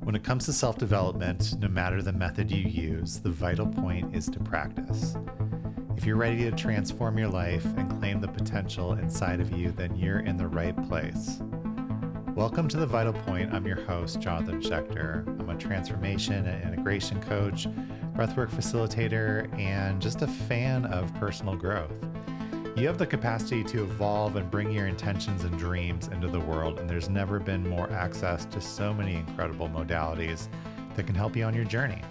When it comes to self-development, no matter the method you use, the vital point is to practice. If you're ready to transform your life and claim the potential inside of you, then you're in the right place. Welcome to The Vital Point. I'm your host, Jonathan Schecter. I'm a transformation and integration coach, breathwork facilitator, and just a fan of personal growth. You have the capacity to evolve and bring your intentions and dreams into the world, and there's never been more access to so many incredible modalities that can help you on your journey.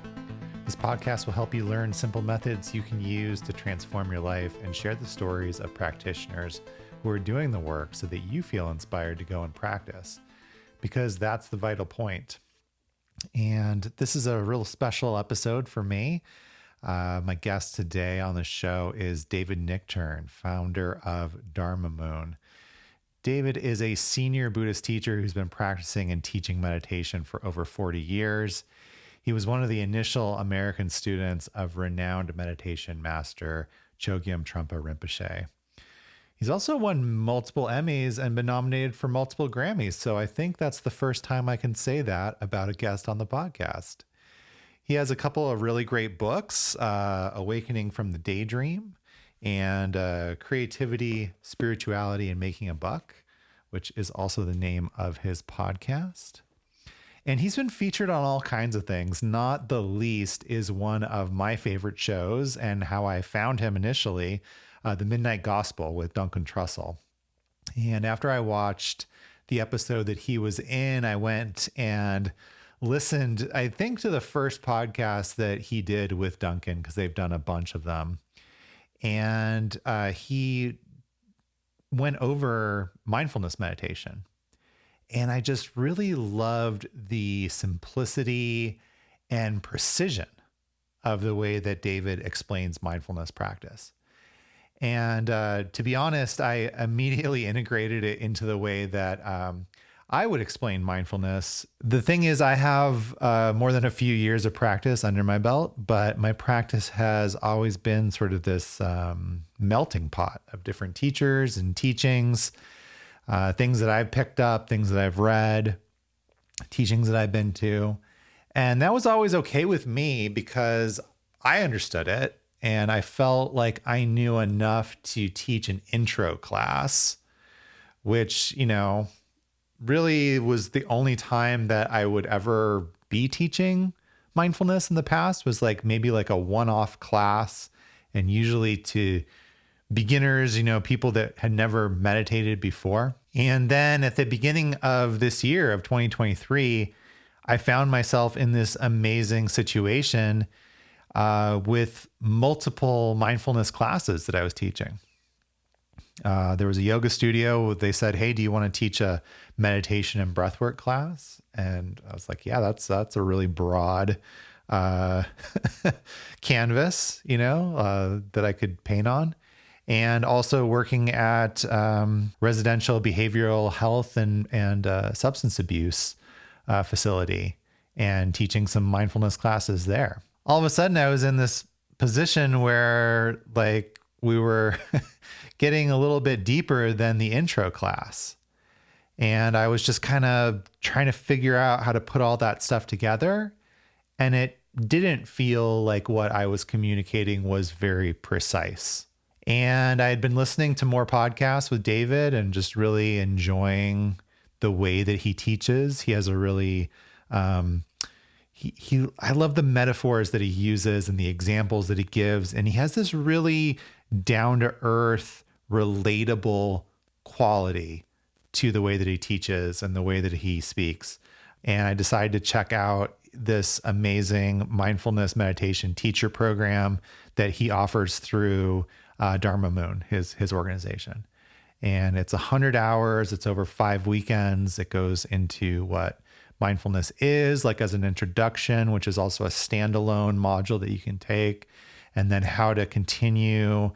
This podcast will help you learn simple methods you can use to transform your life and share the stories of practitioners who are doing the work so that you feel inspired to go and practice, because that's the vital point. And this is a real special episode for me. My guest today on the show is David Nichtern, founder of Dharma Moon. David is a senior Buddhist teacher who's been practicing and teaching meditation for over 40 years. He was one of the initial American students of renowned meditation master Chögyam Trungpa Rinpoche. He's also won multiple Emmys and been nominated for multiple Grammys, so I think that's the first time I can say that about a guest on the podcast. He has a couple of really great books, Awakening From The Daydream and Creativity, Spirituality, and Making a Buck, which is also the name of his podcast. And he's been featured on all kinds of things. Not the least is one of my favorite shows and how I found him initially, The Midnight Gospel with Duncan Trussell. And after I watched the episode that he was in, I went and listened, I think, to the first podcast that he did with Duncan, because they've done a bunch of them. And he went over mindfulness meditation. And I just really loved the simplicity and precision of the way that David explains mindfulness practice. And to be honest, I immediately integrated it into the way that I would explain mindfulness. The thing is, I have more than a few years of practice under my belt, but my practice has always been sort of this melting pot of different teachers and teachings, things that I've picked up, things that I've read, teachings that I've been to. And that was always okay with me because I understood it. And I felt like I knew enough to teach an intro class, which, really was the only time that I would ever be teaching mindfulness in the past, was maybe a one-off class, and usually to beginners, people that had never meditated before. And then at the beginning of this year of 2023, I found myself in this amazing situation with multiple mindfulness classes that I was teaching. There was a yoga studio. They said, "Hey, do you want to teach a meditation and breathwork class?" And I was like, "Yeah, that's a really broad canvas, that I could paint on." And also working at residential behavioral health and substance abuse facility and teaching some mindfulness classes there. All of a sudden, I was in this position where we were getting a little bit deeper than the intro class. And I was just kind of trying to figure out how to put all that stuff together. And it didn't feel like what I was communicating was very precise. And I had been listening to more podcasts with David and just really enjoying the way that he teaches. He has a really, I love the metaphors that he uses and the examples that he gives. And he has this really down to earth, relatable quality to the way that he teaches and the way that he speaks. And I decided to check out this amazing mindfulness meditation teacher program that he offers through Dharma Moon, his organization. And it's 100 hours. It's over 5 weekends. It goes into what mindfulness is, as an introduction, which is also a standalone module that you can take, and then how to continue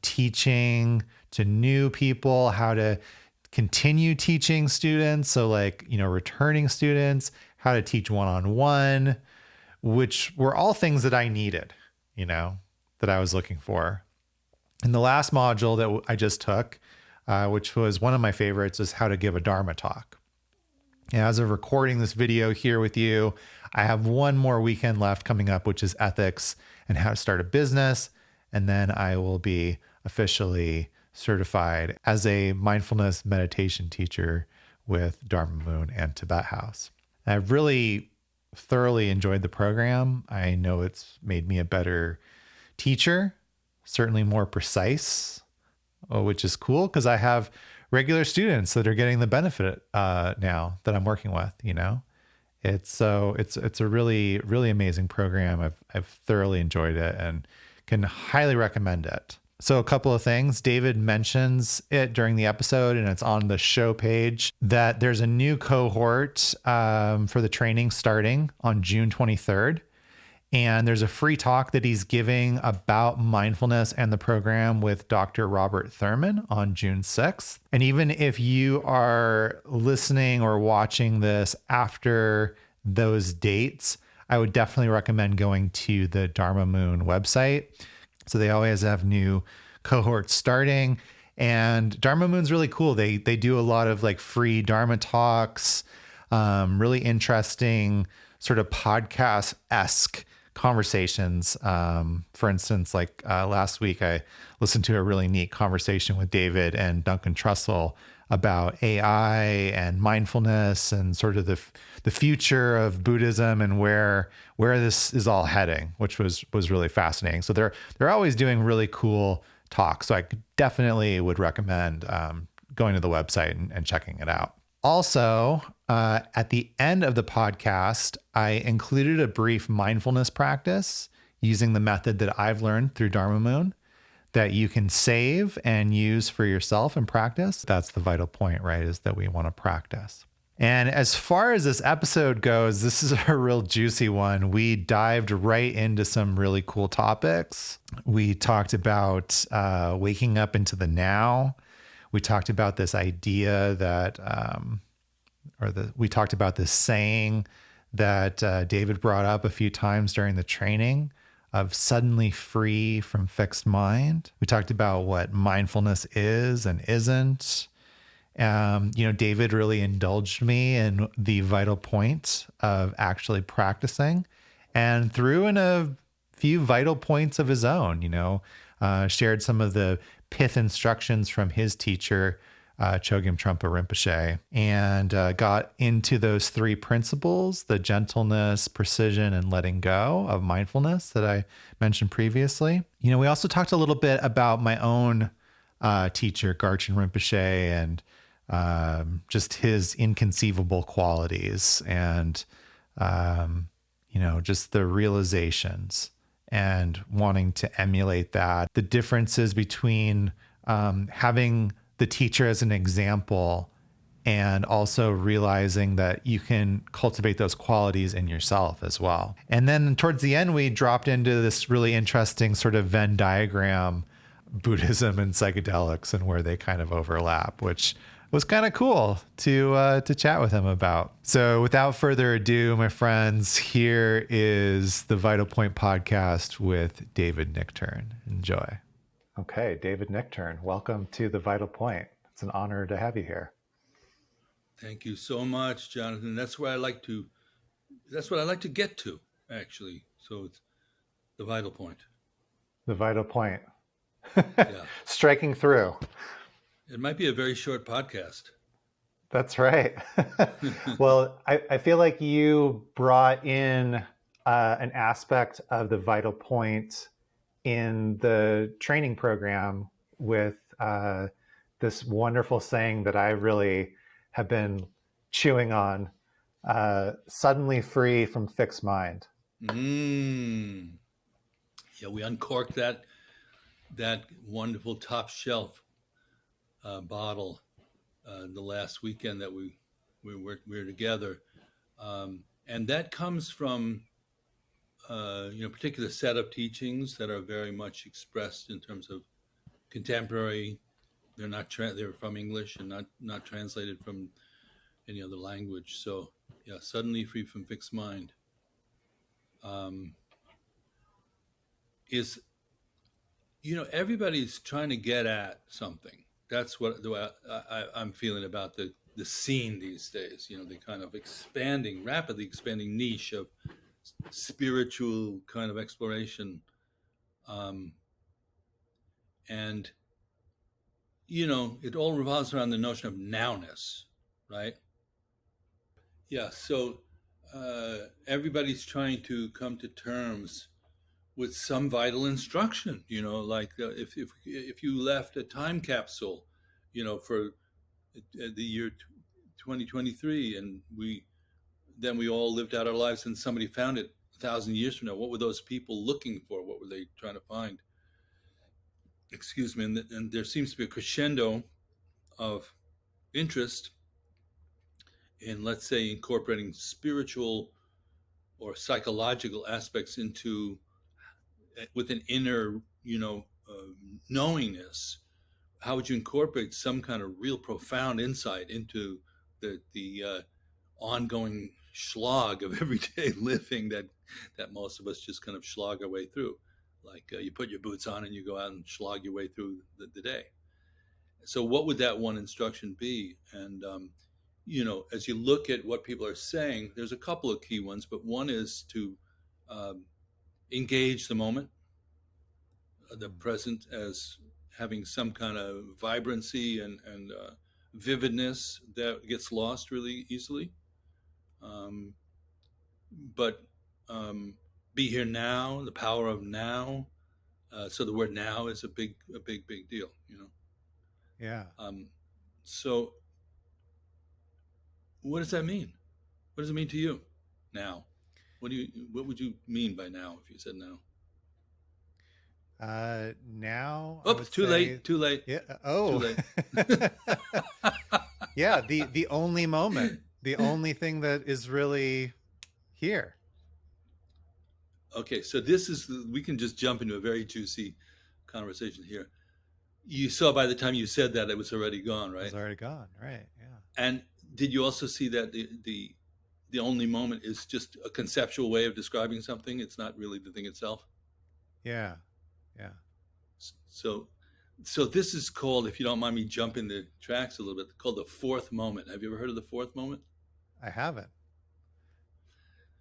teaching to new people, how to continue teaching students. So returning students, how to teach one-on-one, which were all things that I needed, that I was looking for. And the last module that I just took, which was one of my favorites, is how to give a Dharma talk. As of recording this video here with you, I have one more weekend left coming up, which is ethics and how to start a business. And then I will be officially certified as a mindfulness meditation teacher with Dharma Moon and Tibet House. I've really thoroughly enjoyed the program. I know it's made me a better teacher, certainly more precise, which is cool because I have regular students that are getting the benefit now that I'm working with. It's a really, really amazing program. I've thoroughly enjoyed it and can highly recommend it. So a couple of things. David mentions it during the episode, and it's on the show page, that there's a new cohort for the training starting on June 23rd. And there's a free talk that he's giving about mindfulness and the program with Dr. Robert Thurman on June 6th. And even if you are listening or watching this after those dates, I would definitely recommend going to the Dharma Moon website. So they always have new cohorts starting. And Dharma Moon's really cool. They do a lot of like free Dharma talks, really interesting sort of podcast-esque conversations. For instance, like last week, I listened to a really neat conversation with David and Duncan Trussell about AI and mindfulness and sort of the future of Buddhism and where this is all heading, which was really fascinating. So they're always doing really cool talks. So I definitely would recommend going to the website and checking it out. Also, at the end of the podcast, I included a brief mindfulness practice using the method that I've learned through Dharma Moon that you can save and use for yourself and practice. That's the vital point, right? Is that we want to practice. And as far as this episode goes, this is a real juicy one. We dived right into some really cool topics. We talked about waking up into the now. We talked about this idea that, we talked about this saying that David brought up a few times during the training of suddenly free from fixed mind. We talked about what mindfulness is and isn't. David really indulged me in the vital point of actually practicing and threw in a few vital points of his own, shared some of the pith instructions from his teacher, Chögyam Trungpa Rinpoche, and got into those three principles, the gentleness, precision, and letting go of mindfulness that I mentioned previously. We also talked a little bit about my own teacher, Garchen Rinpoche, and just his inconceivable qualities and, just the realizations and wanting to emulate that. The differences between having the teacher as an example and also realizing that you can cultivate those qualities in yourself as well. And then towards the end, we dropped into this really interesting sort of Venn diagram, Buddhism and psychedelics and where they kind of overlap, which was kind of cool to chat with him about. So without further ado, my friends, here is the Vital Point podcast with David Nichtern. Enjoy. Okay, David Nichtern, welcome to the Vital Point. It's an honor to have you here. Thank you so much, Jonathan. That's what I like to get to, actually. So it's the vital point. The Vital Point. Yeah. Striking through. It might be a very short podcast. That's right. Well, I feel like you brought in an aspect of the Vital Point in the training program with this wonderful saying that I really have been chewing on, suddenly free from fixed mind. Yeah, we uncorked that wonderful top shelf bottle the last weekend that we were together. And that comes from particular set of teachings that are very much expressed in terms of contemporary. They're not they're from English and not translated from any other language. So yeah, suddenly free from fixed mind is, everybody's trying to get at something. That's what the way I'm feeling about the the scene these days. The kind of rapidly expanding niche of spiritual kind of exploration, and it all revolves around the notion of nowness, right? Yeah. So everybody's trying to come to terms with some vital instruction. Like if you left a time capsule, for the year 2023, and we all lived out our lives, and somebody found it 1,000 years from now, what were those people looking for? What were they trying to find? Excuse me. And there seems to be a crescendo of interest in, let's say, incorporating spiritual or psychological aspects into with an inner, knowingness. How would you incorporate some kind of real profound insight into the ongoing slog of everyday living that most of us just kind of slog our way through? Like you put your boots on and you go out and slog your way through the day. So what would that one instruction be? And as you look at what people are saying, there's a couple of key ones, but one is to engage the moment, the present, as having some kind of vibrancy and vividness that gets lost really easily. But be here now, the power of now. So the word now is a big deal, Yeah. So what does that mean? What does it mean to you now? What would you mean by now if you said now? Now. Oops, too late. Yeah. Oh. Too late. Yeah. The only moment, the only thing that is really here. Okay, so we can just jump into a very juicy conversation here. You saw by the time you said that it was already gone, right? It's already gone, right? Yeah. And did you also see that the only moment is just a conceptual way of describing something? It's not really the thing itself. Yeah. Yeah. So this is called, if you don't mind me jumping the tracks a little bit, called the fourth moment. Have you ever heard of the fourth moment? I haven't.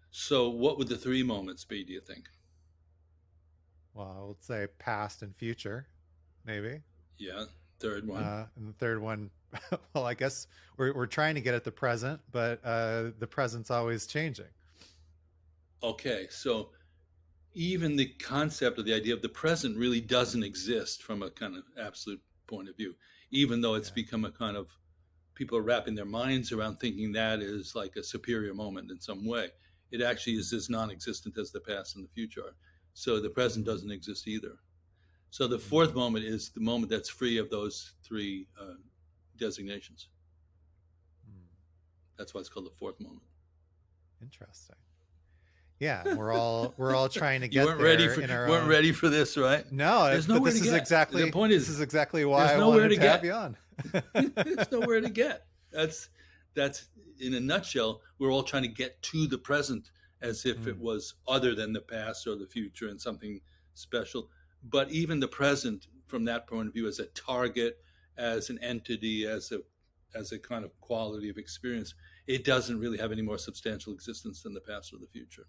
So what would the three moments be, do you think? Well, I would say past and future, maybe. Yeah, third one. And the third one, well, I guess we're trying to get at the present, but the present's always changing. Okay, so even the concept of the idea of the present really doesn't exist from a kind of absolute point of view, even though it's become a kind of, people are wrapping their minds around thinking that is like a superior moment in some way. It actually is as non-existent as the past and the future are. So the present doesn't exist either. So the fourth moment is the moment that's free of those three designations. That's why it's called the fourth moment. Interesting. Yeah, we're all trying to get you weren't ready for this, right? No, there's nowhere this to is get. exactly The point is, this is exactly why I wanted to have you on. There's nowhere to get. That's in a nutshell. We're all trying to get to the present as if it was other than the past or the future and something special. But even the present, from that point of view, as a target, as an entity, as a kind of quality of experience, it doesn't really have any more substantial existence than the past or the future.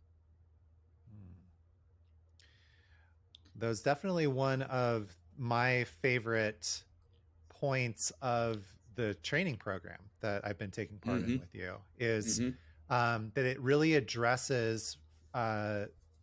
That was definitely one of my favorite points of the training program that I've been taking part in with you, is that it really addresses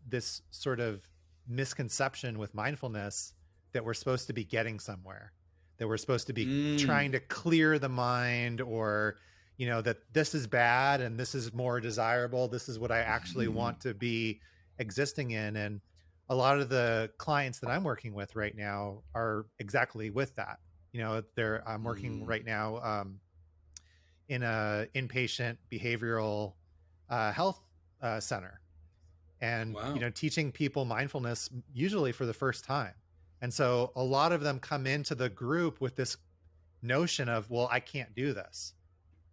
this sort of misconception with mindfulness that we're supposed to be getting somewhere, that we're supposed to be trying to clear the mind, or that this is bad and this is more desirable, this is what I actually want to be existing in. And a lot of the clients that I'm working with right now are exactly with that. I'm working right now in a inpatient behavioral health center, and teaching people mindfulness usually for the first time. And so a lot of them come into the group with this notion of, well, I can't do this,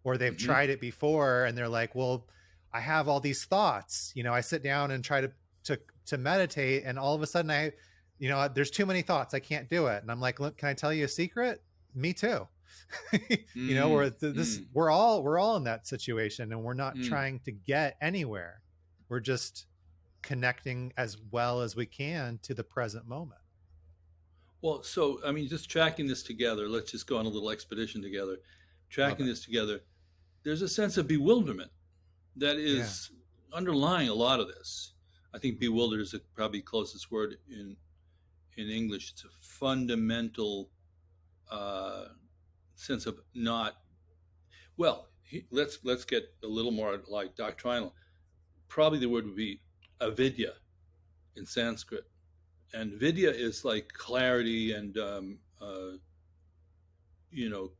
or they've tried it before and they're like, well, I have all these thoughts. I sit down and try to meditate, and all of a sudden there's too many thoughts, I can't do it. And I'm like, look, can I tell you a secret? Me too. You know, where mm, we're all in that situation, and we're not mm. trying to get anywhere. We're just connecting as well as we can to the present moment. Well, so I mean, just tracking this together. Let's just go on a little expedition together. Love Tracking it. this together. There's a sense of bewilderment that Yeah. is underlying a lot of this. I think bewildered is the probably closest word in English. It's a fundamental uh, sense of not well. Let's get a little more like doctrinal. Probably the word would be avidya in Sanskrit, and vidya is like clarity and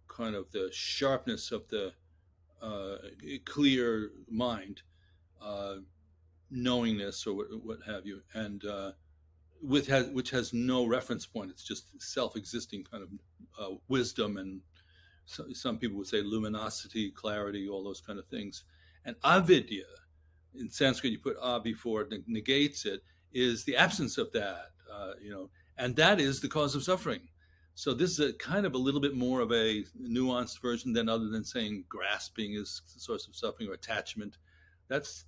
kind of the sharpness of the uh, clear mind, uh, knowingness or what have you, and which has no reference point. It's just self-existing kind of wisdom, and some people would say luminosity, clarity, all those kind of things. And avidya, in Sanskrit, you put a before it, negates it, is the absence of that, and that is the cause of suffering. So this is a kind of a little bit more of a nuanced version than other than saying grasping is the source of suffering or attachment. That's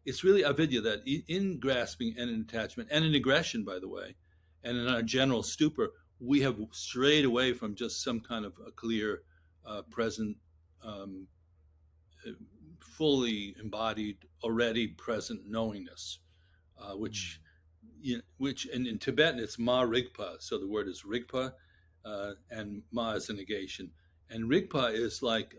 it's really avidya that in grasping and in attachment and in aggression, by the way, and in our general stupor, we have strayed away from just some kind of a clear, present, um, fully embodied, already present knowingness, which Mm. which in Tibetan it's ma rigpa. So the word is rigpa, and ma is a negation, and rigpa is like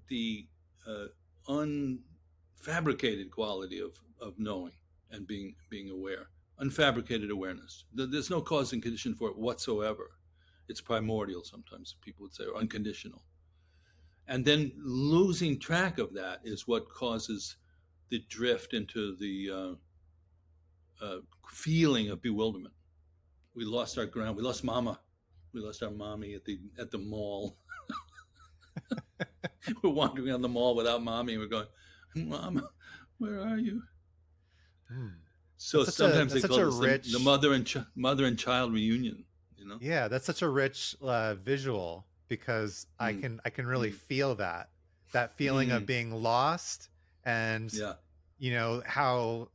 the uh, unfabricated quality of knowing and being aware, unfabricated awareness. There's no cause and condition for it whatsoever. It's primordial, sometimes people would say, or unconditional. And then losing track of that is what causes the drift into the feeling of bewilderment. We lost our ground. We lost mama. We lost our mommy at the mall. We're wandering on the mall without mommy, and we're going, "Mama, where are you?" Mm. So sometimes That's they such call a this the rich, mother and child reunion. yeah, that's such a rich visual, because Mm, I can really mm, feel that feeling of mm, being lost, and yeah, how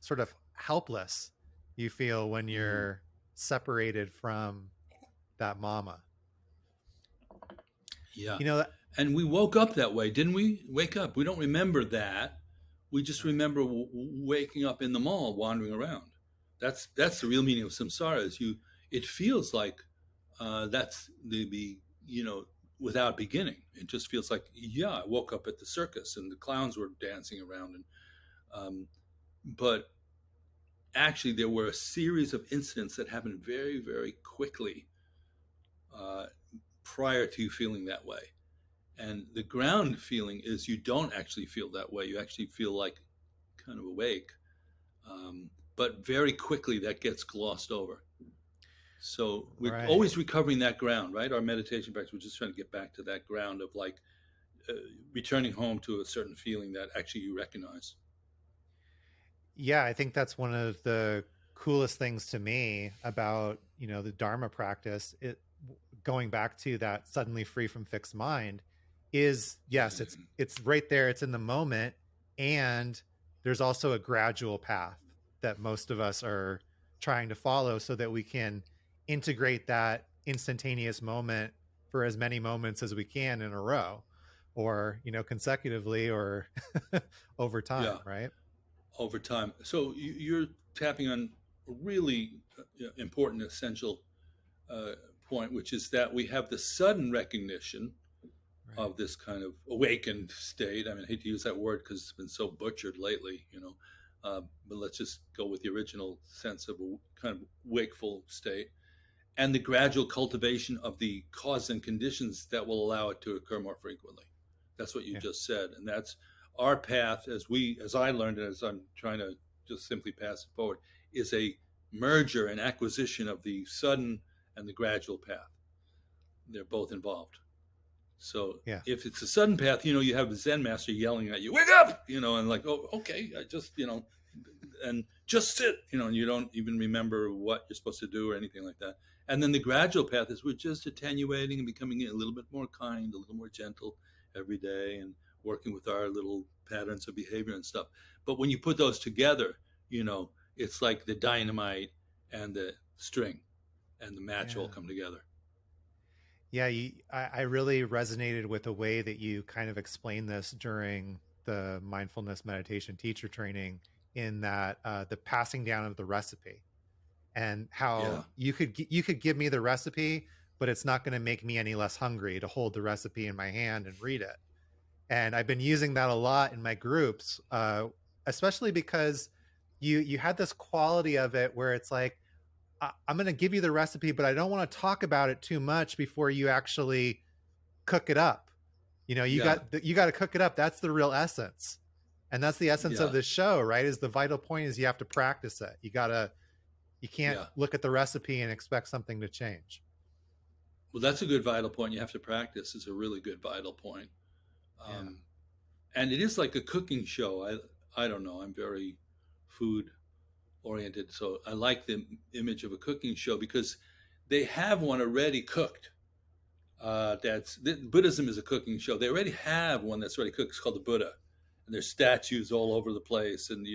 sort of helpless you feel when mm, you're separated from that mama. yeah. You know, And we woke up that way, didn't we? Wake up. We don't remember that. We just remember waking up in the mall, wandering around. That's the real meaning of samsara. Is you? It feels like that's the without beginning. It just feels like, yeah, I woke up at the circus and the clowns were dancing around, and um, but actually there were a series of incidents that happened very very quickly uh, prior to you feeling that way. And the ground feeling is you don't actually feel that way. You actually feel like kind of awake. But very quickly that gets glossed over. So we're right. always recovering that ground, right? Our meditation practice, we're just trying to get back to that ground of like uh, returning home to a certain feeling that actually you recognize. Yeah, I think that's one of the coolest things to me about, the Dharma practice. Going back to that suddenly free from fixed mind, is, yes, it's right there, it's in the moment, and there's also a gradual path that most of us are trying to follow, so that we can integrate that instantaneous moment for as many moments as we can in a row, or consecutively, or over time, Yeah, right? over time. So you're tapping on a really important, essential uh, point, which is that we have the sudden recognition Right. of this kind of awakened state. I mean, I hate to use that word because it's been so butchered lately, but let's just go with the original sense of a kind of wakeful state and the gradual cultivation of the cause and conditions that will allow it to occur more frequently. That's what you Yeah. just said. And that's our path as I learned it, as I'm trying to just simply pass it forward, is a merger and acquisition of the sudden and the gradual path. They're both involved. So Yeah. if it's a sudden path, you have the Zen master yelling at you, "Wake up!" And like, "Oh, okay, I just, and just sit," and you don't even remember what you're supposed to do or anything like that. And then the gradual path is we're just attenuating and becoming a little bit more kind, a little more gentle every day, and working with our little patterns of behavior and stuff. But when you put those together, it's like the dynamite and the string and the match all Yeah. come together. Yeah, I really resonated with the way that you kind of explained this during the mindfulness meditation teacher training, in that the passing down of the recipe, and how Yeah, you could give me the recipe, but it's not going to make me any less hungry to hold the recipe in my hand and read it. And I've been using that a lot in my groups, especially because you had this quality of it where it's like, I'm going to give you the recipe, but I don't want to talk about it too much before you actually cook it up. You yeah, got to cook it up. That's the real essence. And that's the essence of yeah, this show, right? Is the vital point is you have to practice it. You can't yeah. look at the recipe and expect something to change. Well, that's a good vital point. You have to practice is a really good vital point. Yeah. Um, and it is like a cooking show. I don't know. I'm very food oriented, so I like the image of a cooking show because they have one already cooked. Buddhism is a cooking show. They already have one that's already cooked. It's called the Buddha, and there's statues all over the place. And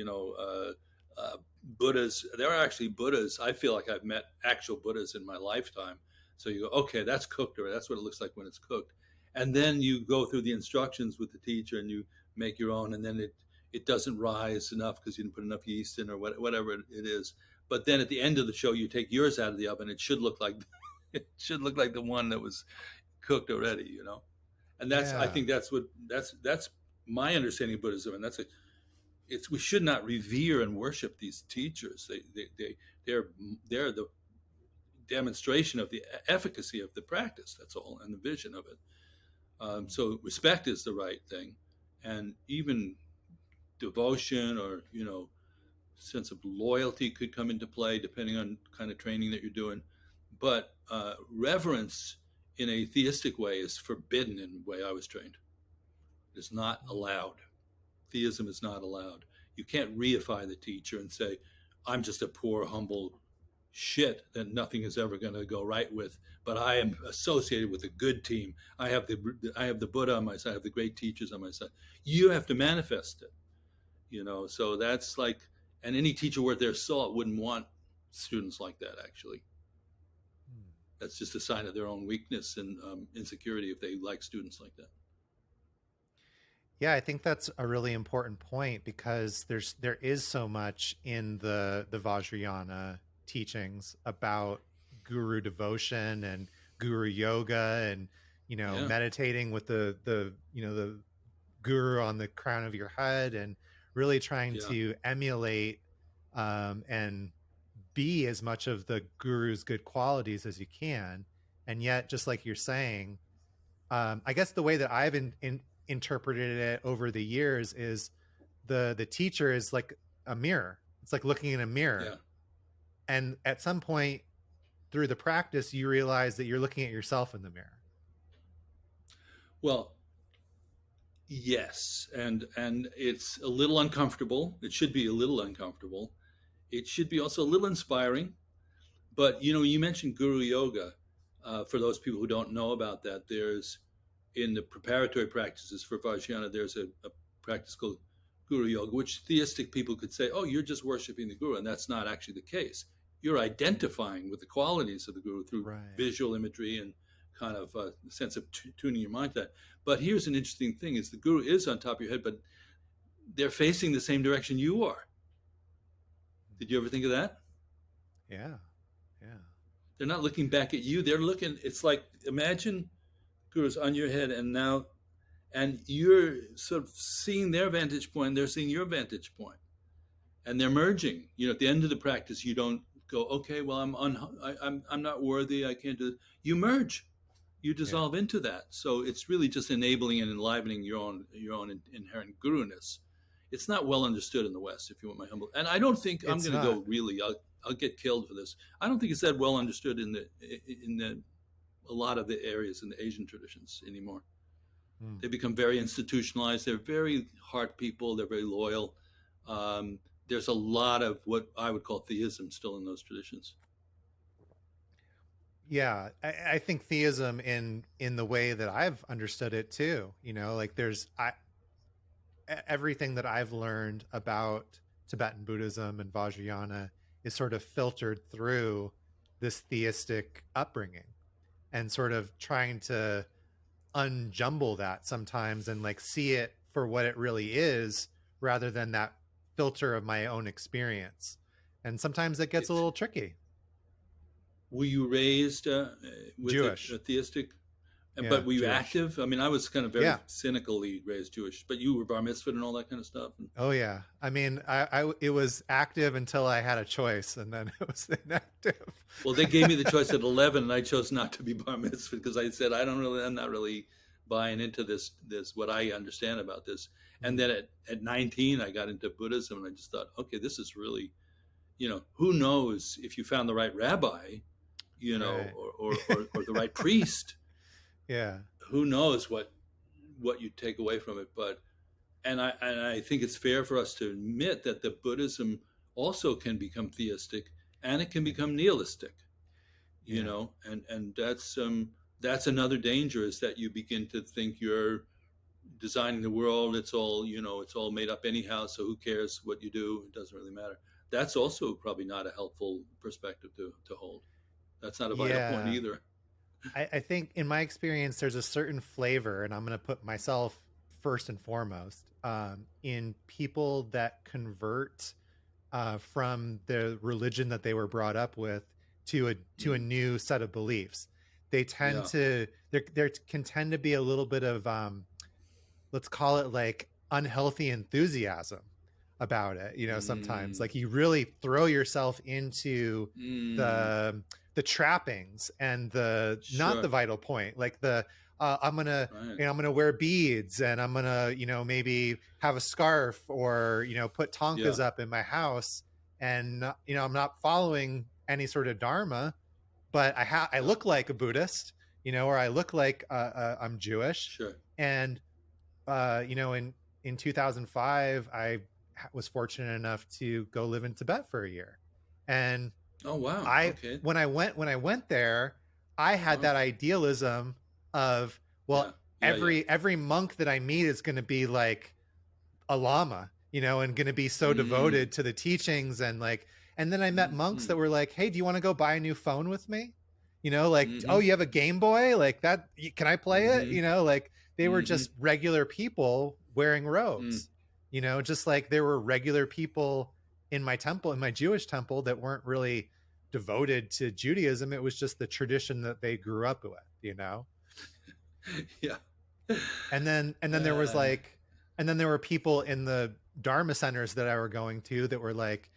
Buddhas. There are actually Buddhas. I feel like I've met actual Buddhas in my lifetime. So you go, okay, that's cooked, or that's what it looks like when it's cooked. And then you go through the instructions with the teacher, and you make your own. And then it doesn't rise enough because you didn't put enough yeast in, or whatever it is. But then at the end of the show, you take yours out of the oven. It should look like it should look like the one that was cooked already. And I Yeah. think that's my understanding of Buddhism. And we should not revere and worship these teachers. They're the demonstration of the efficacy of the practice. That's all, and the vision of it. So respect is the right thing, and even devotion or sense of loyalty could come into play depending on kind of training that you're doing. But reverence in a theistic way is forbidden in the way I was trained. It is not allowed. Theism is not allowed. You can't reify the teacher and say, I'm just a poor, humble shit that nothing is ever going to go right with, but I am associated with a good team. I have the Buddha on my side. I have the great teachers on my side. You have to manifest it. So that's like, and any teacher worth their salt wouldn't want students like that, actually. That's just a sign of their own weakness and insecurity if they like students like that. Yeah, I think that's a really important point, because there is so much in the Vajrayana teachings about guru devotion and guru yoga, and Yeah, meditating with the guru on the crown of your head, and really trying yeah, to emulate and be as much of the guru's good qualities as you can. And yet, just like you're saying, I guess the way that I've interpreted it over the years is the teacher is like a mirror. It's like looking in a mirror, yeah. and at some point through the practice, you realize that you're looking at yourself in the mirror. Well, yes, and it's a little uncomfortable. It should be a little uncomfortable. It should be also a little inspiring. But you mentioned guru yoga. For those people who don't know about that, there's in the preparatory practices for Vajrayana, there's a practice called guru yoga, which theistic people could say, "Oh, you're just worshiping the guru," and that's not actually the case. You're identifying with the qualities of the guru through Right. visual imagery and kind of a sense of tuning your mind to that. But here's an interesting thing: is the guru is on top of your head, but they're facing the same direction you are. Did you ever think of that? Yeah. Yeah. They're not looking back at you. They're looking. It's like imagine guru's on your head, and you're sort of seeing their vantage point. They're seeing your vantage point, and they're merging. At the end of the practice, you don't go, okay, well, I'm not worthy. I can't do it. You merge. You Yeah. dissolve into that. So it's really just enabling and enlivening your own inherent guru-ness. It's not well understood in the West, if you want my humble. And I don't think I'm It's going to not. go really. I'll get killed for this. I don't think it's that well understood in a lot of the areas in the Asian traditions anymore. Mm. They become very institutionalized. They're very heart people. They're very loyal. There's a lot of what I would call theism still in those traditions. Yeah, I think theism in the way that I've understood it too. Like everything that I've learned about Tibetan Buddhism and Vajrayana is sort of filtered through this theistic upbringing, and sort of trying to unjumble that sometimes and like see it for what it really is, rather than that filter of my own experience. And sometimes it gets a It, little tricky. were you raised with a Jewish. theistic? Yeah, But were you Jewish. active? I mean, I was kind of very Yeah. cynically raised Jewish, but you were bar mitzvah and all that kind of stuff. And, Oh yeah. I mean, it was active until I had a choice, and then it was inactive. well, they gave me the choice at 11, and I chose not to be bar mitzvah because I said I'm not really buying into this what I understand about this. And then at 19, I got into Buddhism, and I just thought, okay, this is really, who knows if you found the right rabbi, Right. or the right priest, Yeah. who knows what you take away from it. But and I think it's fair for us to admit that the Buddhism also can become theistic, and it can become nihilistic, Yeah. and that's another danger, is that you begin to think you're designing the world. It's all, it's all made up anyhow, so who cares what you do? It doesn't really matter. That's also probably not a helpful perspective to hold. That's not a vital point Yeah. either. I think in my experience, there's a certain flavor, and I'm going to put myself first and foremost, in people that convert from the religion that they were brought up with to a Mm. new set of beliefs. They tend Yeah. to there can tend to be a little bit of let's call it like unhealthy enthusiasm about it. Sometimes like Mm. you really throw yourself into Mm. the trappings and the not the Sure. vital point, like the I'm gonna Right. I'm gonna wear beads, and I'm gonna maybe have a scarf, or put Yeah. tonkas up in my house, and I'm not following any sort of dharma, but I Yeah. look like a Buddhist, or I look like I'm Jewish. Sure. And in 2005, I was fortunate enough to go live in Tibet for a year. And Oh wow. I Okay. when I went there, I had Wow. that idealism of, Yeah. well, Yeah. Yeah. every monk that I meet is going to be like a lama, and going to be so Mm. devoted to the teachings. And then I met monks that Mm. were like, "Hey, do you want to go buy a new phone with me?" Like, "Oh, Mm-hmm. you have a Game Boy? Like that, can I play it?" Mm-hmm. Like they were Mm-hmm. just regular people wearing Mm. robes, just like there were regular people in my Jewish temple, that weren't really devoted to Judaism. It was just the tradition that they grew up with. Yeah. And then there was Uh, like, and then there were people in the Dharma centers that I were going to that were like,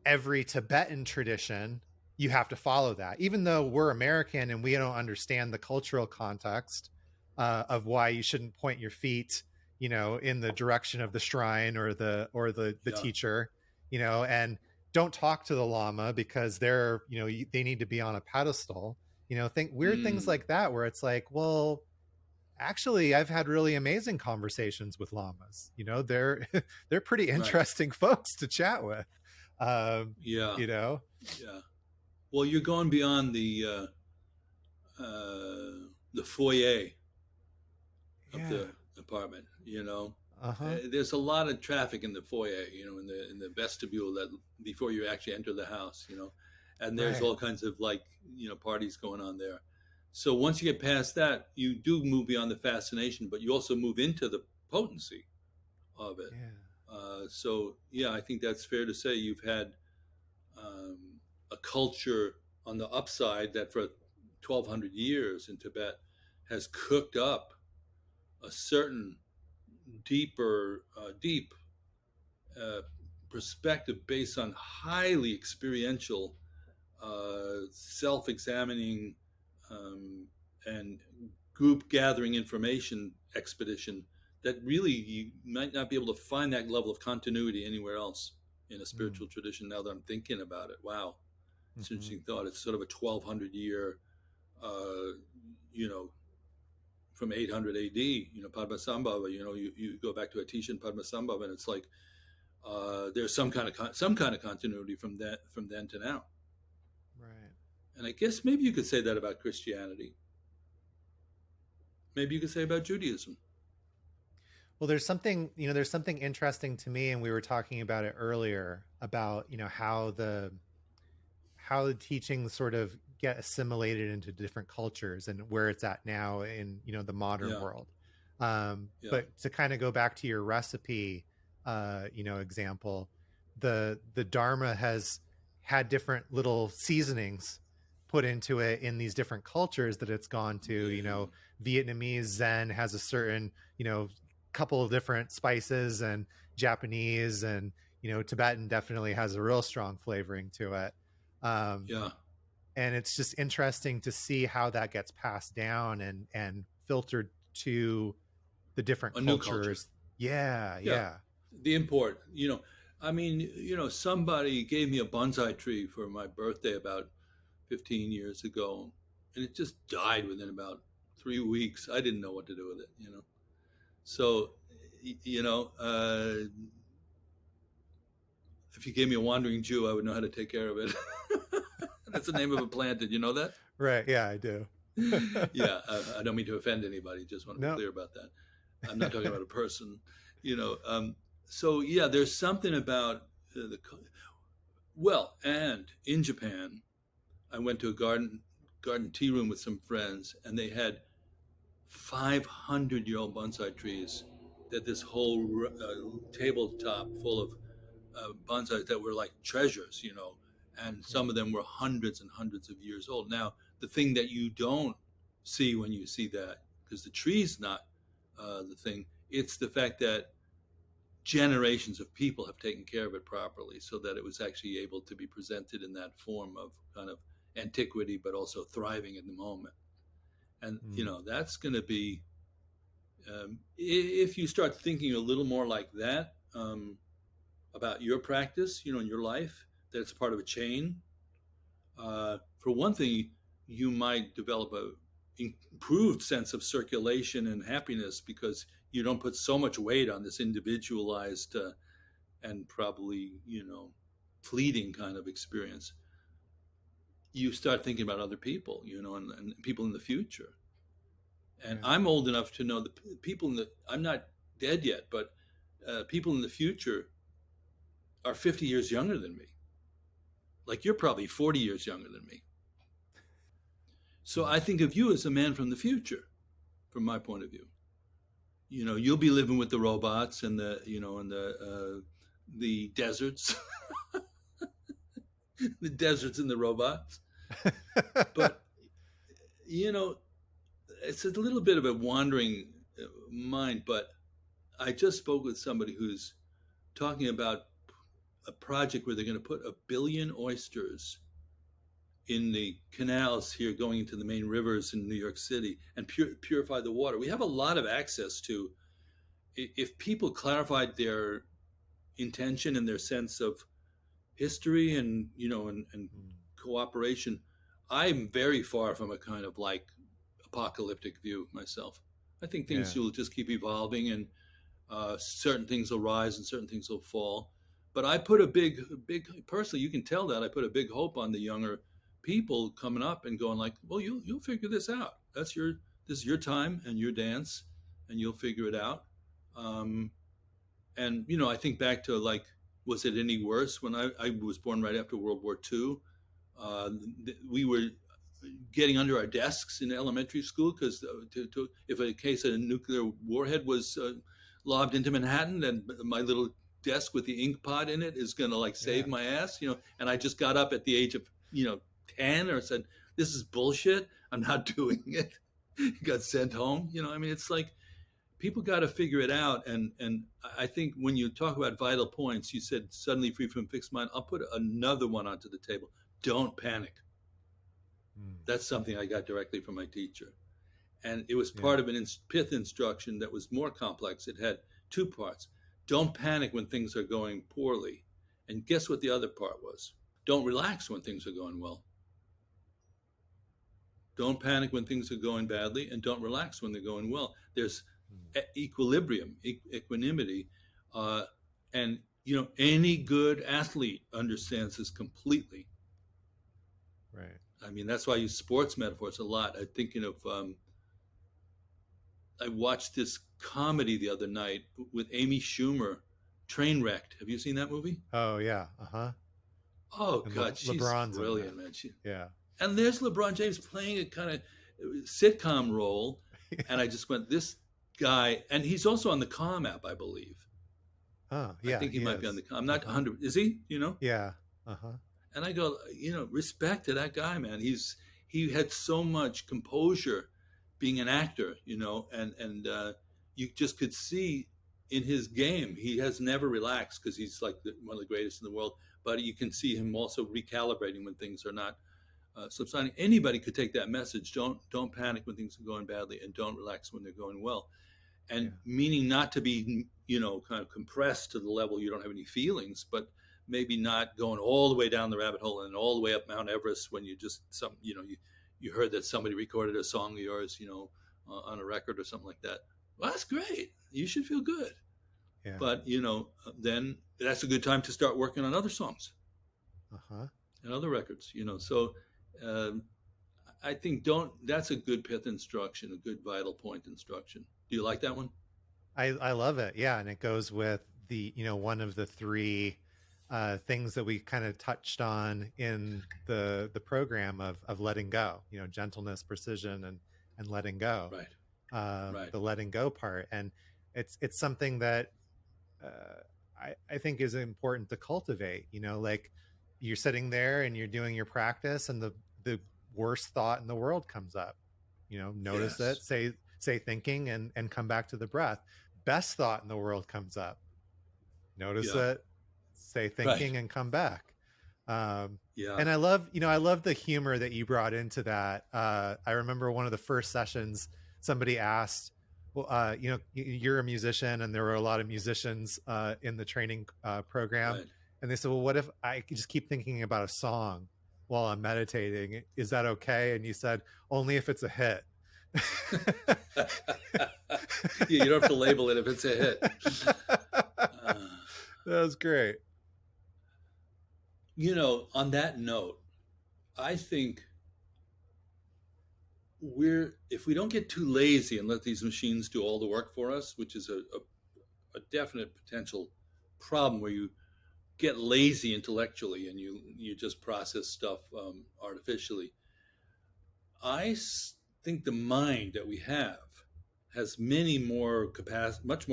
every Tibetan tradition, you have to follow that, even though we're American and we don't understand the cultural context of why you shouldn't point your feet, in the direction of the shrine, or the yeah. teacher, and don't talk to the Lama because they need to be on a pedestal. Think weird things Mm. like that, where it's like, well, actually, I've had really amazing conversations with llamas. They're they're pretty Right. interesting folks to chat with. Um, Yeah. you know, Yeah. Well, you're going beyond the foyer of yeah, the apartment. uh huh, There's a lot of traffic in the foyer. In the vestibule, that before you actually enter the house. And there's right, all kinds of, like, parties going on there. So once you get past that, you do move beyond the fascination, but you also move into the potency of it. yeah, So yeah, I think that's fair to say. You've had a culture on the upside that for 1,200 years in Tibet has cooked up a certain deep uh, perspective based on highly experiential, self-examining, um, and group gathering information expedition that really you might not be able to find that level of continuity anywhere else in a mm, spiritual tradition. Now that I'm thinking about it, wow, it's an mm-hmm, interesting thought. It's sort of a 1,200 year, uh, you know, from 800 AD, Padmasambhava. You go back to Atisha and Padmasambhava, and it's like there's some kind of continuity from then to now. right, And I guess maybe you could say that about Christianity. Maybe you could say about Judaism. Well, there's something interesting to me, and we were talking about it earlier about, how the teachings sort of get assimilated into different cultures and where it's at now in, the modern Yeah, world. yeah, But to kind of go back to your recipe, example, the Dharma has had different little seasonings put into it in these different cultures that it's gone to. yeah, Vietnamese Zen has a certain, couple of different spices, and Japanese and, Tibetan definitely has a real strong flavoring to it. Um, yeah. and it's just interesting to see how that gets passed down and filtered to the different A new culture. cultures. Yeah, Yeah, yeah. the import. I mean, somebody gave me a bonsai tree for my birthday about 15 years ago, and it just died within about 3 weeks. I didn't know what to do with it. So, if you gave me a wandering Jew, I would know how to take care of it. That's the name of a plant. Did you know that? Right, yeah, I do. Yeah, I don't mean to offend anybody. Just want to be No. clear about that. I'm not talking about a person. You know, um, so yeah, there's something about well, and in Japan, I went to a garden tea room with some friends, and they had 500-year-old bonsai trees. That this whole tabletop full of bonsais that were like treasures, and some of them were hundreds and hundreds of years old. Now, the thing that you don't see when you see that, because the tree's not the thing, it's the fact that generations of people have taken care of it properly so that it was actually able to be presented in that form of kind of antiquity, but also thriving in the moment. And, Mm, that's going to be, if you start thinking a little more like that, about your practice, in your life, that it's part of a chain. For one thing, you might develop a improved sense of circulation and happiness because you don't put so much weight on this individualized and probably fleeting kind of experience. You start thinking about other people, and people in the future. And yeah. I'm old enough to know the people in the. I'm not dead yet, but people in the future are 50 years younger than me. Like you're probably 40 years younger than me. So Mm. I think of you as a man from the future, from my point of view. You'll be living with the robots and the deserts, the deserts and the robots. But you know, it's a little bit of a wandering mind. But I just spoke with somebody who's talking about a project where they're going to put 1 billion oysters in the canals here going into the main rivers in New York City and purify the water. We have a lot of access to, if people clarified their intention and their sense of history and Mm, cooperation. I'm very far from a kind of like apocalyptic view myself. I think things yeah. will just keep evolving, and certain things will rise and certain things will fall. But I put a big personally. You can tell that I put a big hope on the younger people coming up and going like, well, you'll figure this out. This is your time and your dance, and you'll figure it out. Um, and I think back to like, was it any worse when I was born right after World War II? We were getting under our desks in elementary school because if a case of a nuclear warhead was lobbed into Manhattan, then my little desk with the ink pot in it is going to like save Yeah. my ass. And I just got up at the age of 10 or said, "This is bullshit. I'm not doing it." Got sent home. I mean, it's like people got to figure it out. And I think when you talk about vital points, you said suddenly free from fixed mind. I'll put another one onto the table. Don't panic. Mm, That's something I got directly from my teacher. And it was yeah. part of an pith instruction that was more complex. It had two parts. Don't panic when things are going poorly. And guess what the other part was? Don't relax when things are going well. Don't panic when things are going badly, and don't relax when they're going well. There's Mm, equilibrium, equanimity, uh, and any good athlete understands this completely. right. I mean, that's why I use sports metaphors a lot. I'm thinking of, I watched this comedy the other night with Amy Schumer, Trainwrecked. Have you seen that movie? Oh yeah, uh-huh. Oh And God, she's LeBron's in that. brilliant, man. Yeah. And there's LeBron James playing a kind of sitcom role, and I just went, this guy, and he's also on the Calm app, I believe. Oh I yeah, think he he might be on is. the. I'm not Uh-huh. 100. Is he? You know? Yeah. Uh-huh. And I go, respect to that guy, man. He had so much composure, being an actor, and you just could see in his game he has never relaxed because he's like one of the greatest in the world. But you can see him also recalibrating when things are not subsiding. Anybody could take that message. Don't panic when things are going badly, and don't relax when they're going well. And Yeah. meaning not to be kind of compressed to the level you don't have any feelings, but maybe not going all the way down the rabbit hole and all the way up Mount Everest when you just you heard that somebody recorded a song of yours on a record or something like that. Well, that's great, you should feel good. Yeah. But then that's a good time to start working on other songs Uh-huh. and other records. So um, I think don't that's a good pith instruction, a good vital point instruction. Do you like that one? I love it. Yeah, and it goes with the, one of the three things that we kind of touched on in the program of letting go, gentleness, precision, and letting go. Right. Right. The letting go part. And it's something that I think is important to cultivate, like you're sitting there and you're doing your practice and the worst thought in the world comes up, notice it, Yes. say thinking and come back to the breath. Best thought in the world comes up, notice Yeah. it, say Right. thinking and come back. Yeah. And I love the humor that you brought into that. I remember one of the first sessions, somebody asked, well, you're a musician and there were a lot of musicians in the training program. Right. And they said, well, what if I could just keep thinking about a song while I'm meditating? Is that okay? And you said, only if it's a hit. Yeah, you don't have to label it if it's a hit. Uh, That was great. on that note, I think if we don't get too lazy and let these machines do all the work for us, which is a definite potential problem where you get lazy intellectually and you just process stuff artificially. Think the mind that we have has much more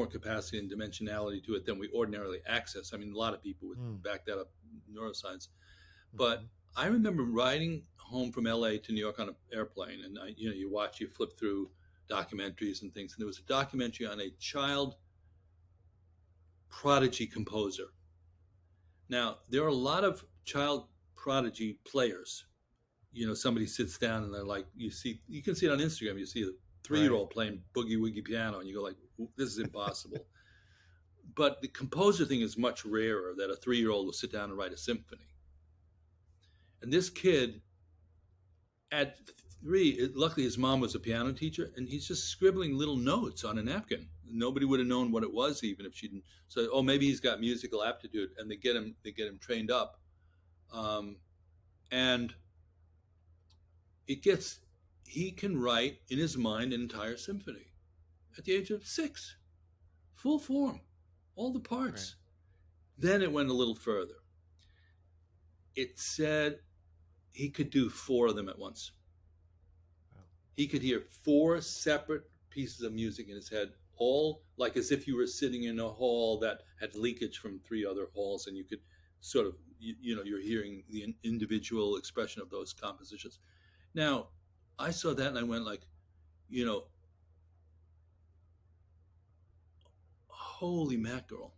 capacity and dimensionality to it than we ordinarily access. I mean, a lot of people would Mm. back that up in neuroscience. Mm-hmm. But I remember riding home from LA to New York on an airplane, and you flip through documentaries and things, and there was a documentary on a child prodigy composer. Now, there are a lot of child prodigy players. Somebody sits down and they're like, you can see it on Instagram. You see a 3-year-old Right. playing boogie woogie piano, and you go like, this is impossible. But the composer thing is much rarer, that a 3-year-old will sit down and write a symphony. And this kid, at 3, luckily his mom was a piano teacher, and he's just scribbling little notes on a napkin. Nobody would have known what it was even if she didn't. So, oh, maybe he's got musical aptitude, and they get him trained up, and it gets he can write in his mind an entire symphony at the age of 6, full form, all the Right. parts. Then it went a little further. It said he could do 4 of them at once. Wow. He could hear 4 separate pieces of music in his head, all like as if you were sitting in a hall that had leakage from 3 other halls, and you could sort of, you're hearing the individual expression of those compositions. Now, I saw that and I went like, holy mackerel.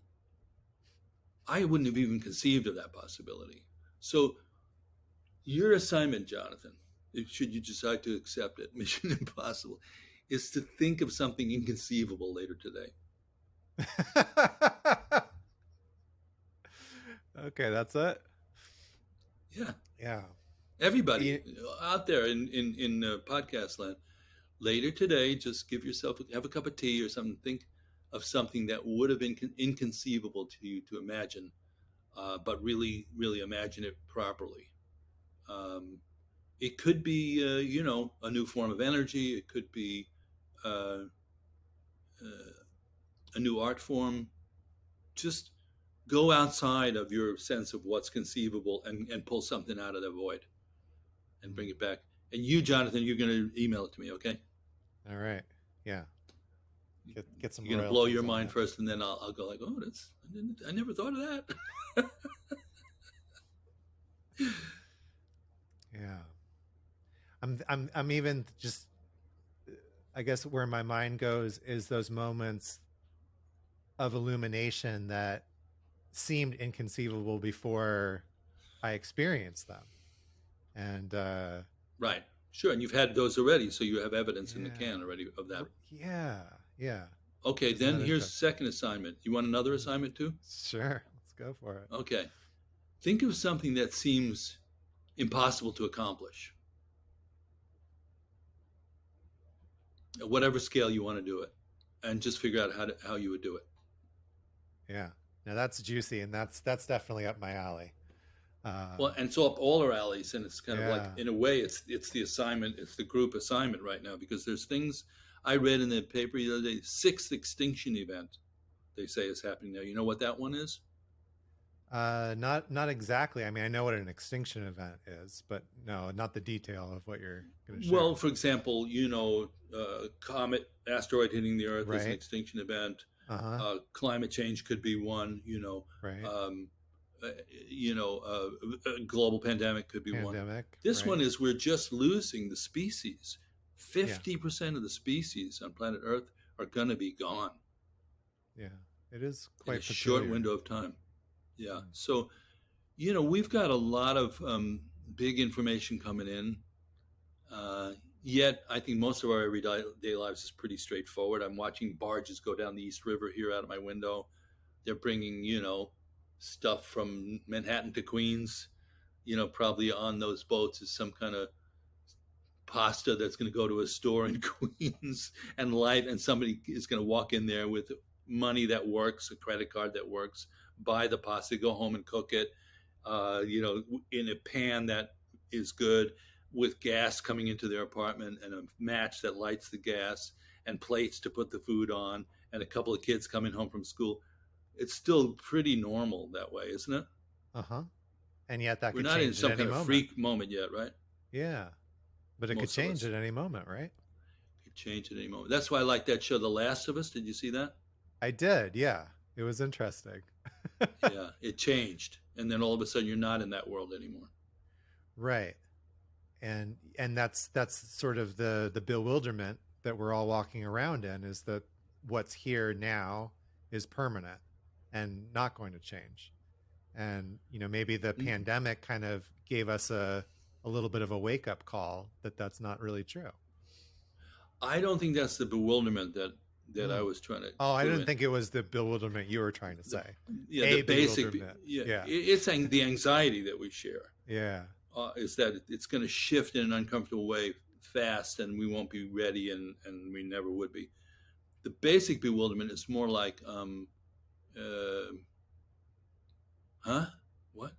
I wouldn't have even conceived of that possibility. So your assignment, Jonathan, should you decide to accept it, Mission Impossible, is to think of something inconceivable later today. Okay, that's it. Yeah. Yeah. Everybody You- out there in podcast land, later today, just have a cup of tea or something. Think of something that would have been inconceivable to you to imagine, but really, really imagine it properly. Um, It could be, a new form of energy. It could be uh, a new art form. Just go outside of your sense of what's conceivable and pull something out of the void and bring it back. And you, Jonathan, you're going to email it to me, okay? All right. Yeah. Get some You're going to blow royalties your on mind that. first, and then I'll go like, oh, I never thought of that. Yeah. I'm even just, I guess where my mind goes is those moments of illumination that seemed inconceivable before I experienced them. And Right. Sure. And you've had those already, so you have evidence in the yeah, can already of that. yeah, yeah. Okay, Isn't then that here's interesting? second assignment. You want another assignment too? Sure, let's go for it. Okay. Think of something that seems impossible to accomplish, at whatever scale you want to do it, and just figure out how you would do it. Yeah. Now that's juicy, and that's definitely up my alley. Well, and it's up all our alleys, and it's kind of like, Yeah. in a way, it's the assignment, it's the group assignment right now, because there's things I read in the paper the other day. Sixth extinction event, they say, is happening now. You know what that one is? Not exactly. I mean, I know what an extinction event is, but no, not the detail of what you're going to Well, share. for example, comet, asteroid hitting the Earth is an Right. extinction event. Uh-huh. Climate change could be one. Right. Um, a global pandemic could be one. Pandemic. This one Right. is we're just losing the species. Yeah. 50% of the species on planet Earth are going to be gone Yeah. It is in a quite short peculiar. window of time. Yeah. Mm. So, we've got a lot of big information coming in. Uh, Yet, I think most of our everyday lives is pretty straightforward. I'm watching barges go down the East River here out of my window. They're bringing, stuff from Manhattan to Queens. Probably on those boats is some kind of pasta that's going to go to a store in Queens, and somebody is going to walk in there with money that works, a credit card that works, buy the pasta, go home and cook it, in a pan that is good, with gas coming into their apartment and a match that lights the gas and plates to put the food on and a couple of kids coming home from school. It's still pretty normal that way, isn't it? Uh-huh. And yet that We're could not in change at some any kind of moment. freak moment yet, right? Yeah. But it could Most of change us at any moment, right? could change at any moment. That's why I like that show, The Last of Us. Did you see that? I did. Yeah. It was interesting. Yeah, it changed, and then all of a sudden you're not in that world anymore. Right. And that's sort of the bewilderment that we're all walking around in, is that what's here now is permanent and not going to change. And maybe the pandemic kind of gave us a little bit of a wake up call that that's not really true. I don't think that's the bewilderment that I Mm. was trying to Oh, I clue didn't in. think it was the bewilderment you were trying to The say. Yeah, the A basic, bewilderment. yeah, Yeah. it's the anxiety that we share. Yeah. Is that it's going to shift in an uncomfortable way fast, and we won't be ready, and we never would be. The basic bewilderment is more like, uh, huh? What?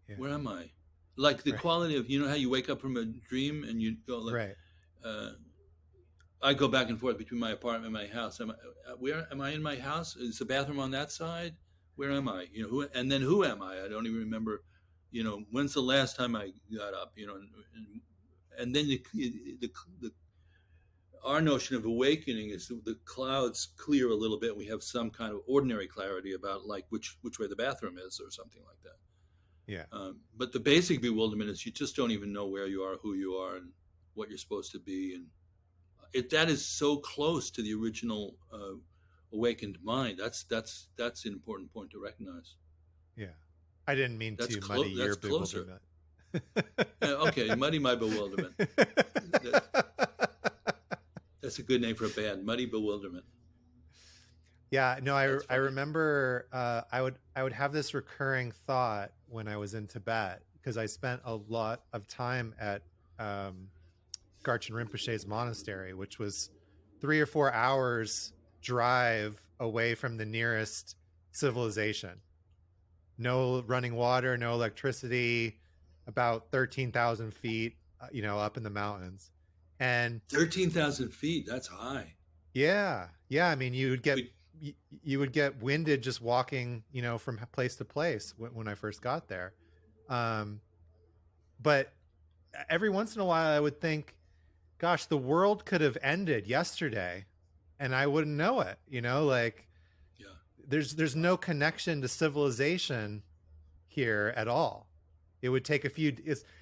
Yeah. Where am I? Like the Right. quality of, how you wake up from a dream and you go like, Right. uh, I go back and forth between my apartment and my house. Where am I in my house? Is the bathroom on that side? Where am I? And then who am I? I don't even remember. When's the last time I got up? And then the our notion of awakening is the clouds clear a little bit. And we have some kind of ordinary clarity about, like, which way the bathroom is or something like that. Yeah. But the basic bewilderment is you just don't even know where you are, who you are, and what you're supposed to be, and that is so close to the original awakened mind. That's an important point to recognize. Yeah. I didn't mean That's to muddy close. your That's closer. bewilderment. Okay, muddy my bewilderment. That, that's a good name for a band, Muddy Bewilderment. Yeah, no, That's I funny. remember I would have this recurring thought when I was in Tibet, because I spent a lot of time at um, Garchen Rinpoche's monastery, which was 3 or 4 hours drive away from the nearest civilization. No running water, no electricity, about 13,000 feet up in the mountains. And 13,000 feet. That's high. yeah, I mean, We, you would get winded just walking, from place to place when I first got there. Um, but every once in a while, I would think, gosh, the world could have ended yesterday, and I wouldn't know it. Like yeah. there's no connection to civilization here at all. It would take a few.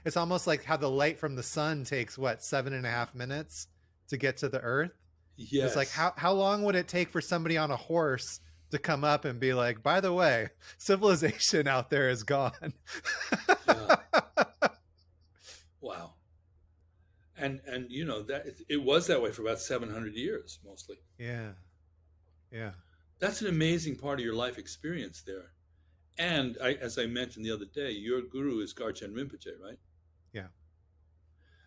It's almost like how the light from the sun takes, what, 7.5 minutes to get to the earth. It's like, Yes. how long would it take for somebody on a horse to come up and be like, by the way, civilization out there is gone. Yeah. Wow. And that it was that way for about 700 years mostly. Yeah, yeah, That's an amazing part of your life experience there. And as I mentioned the other day, your guru is Garchen Rinpoche, right? yeah.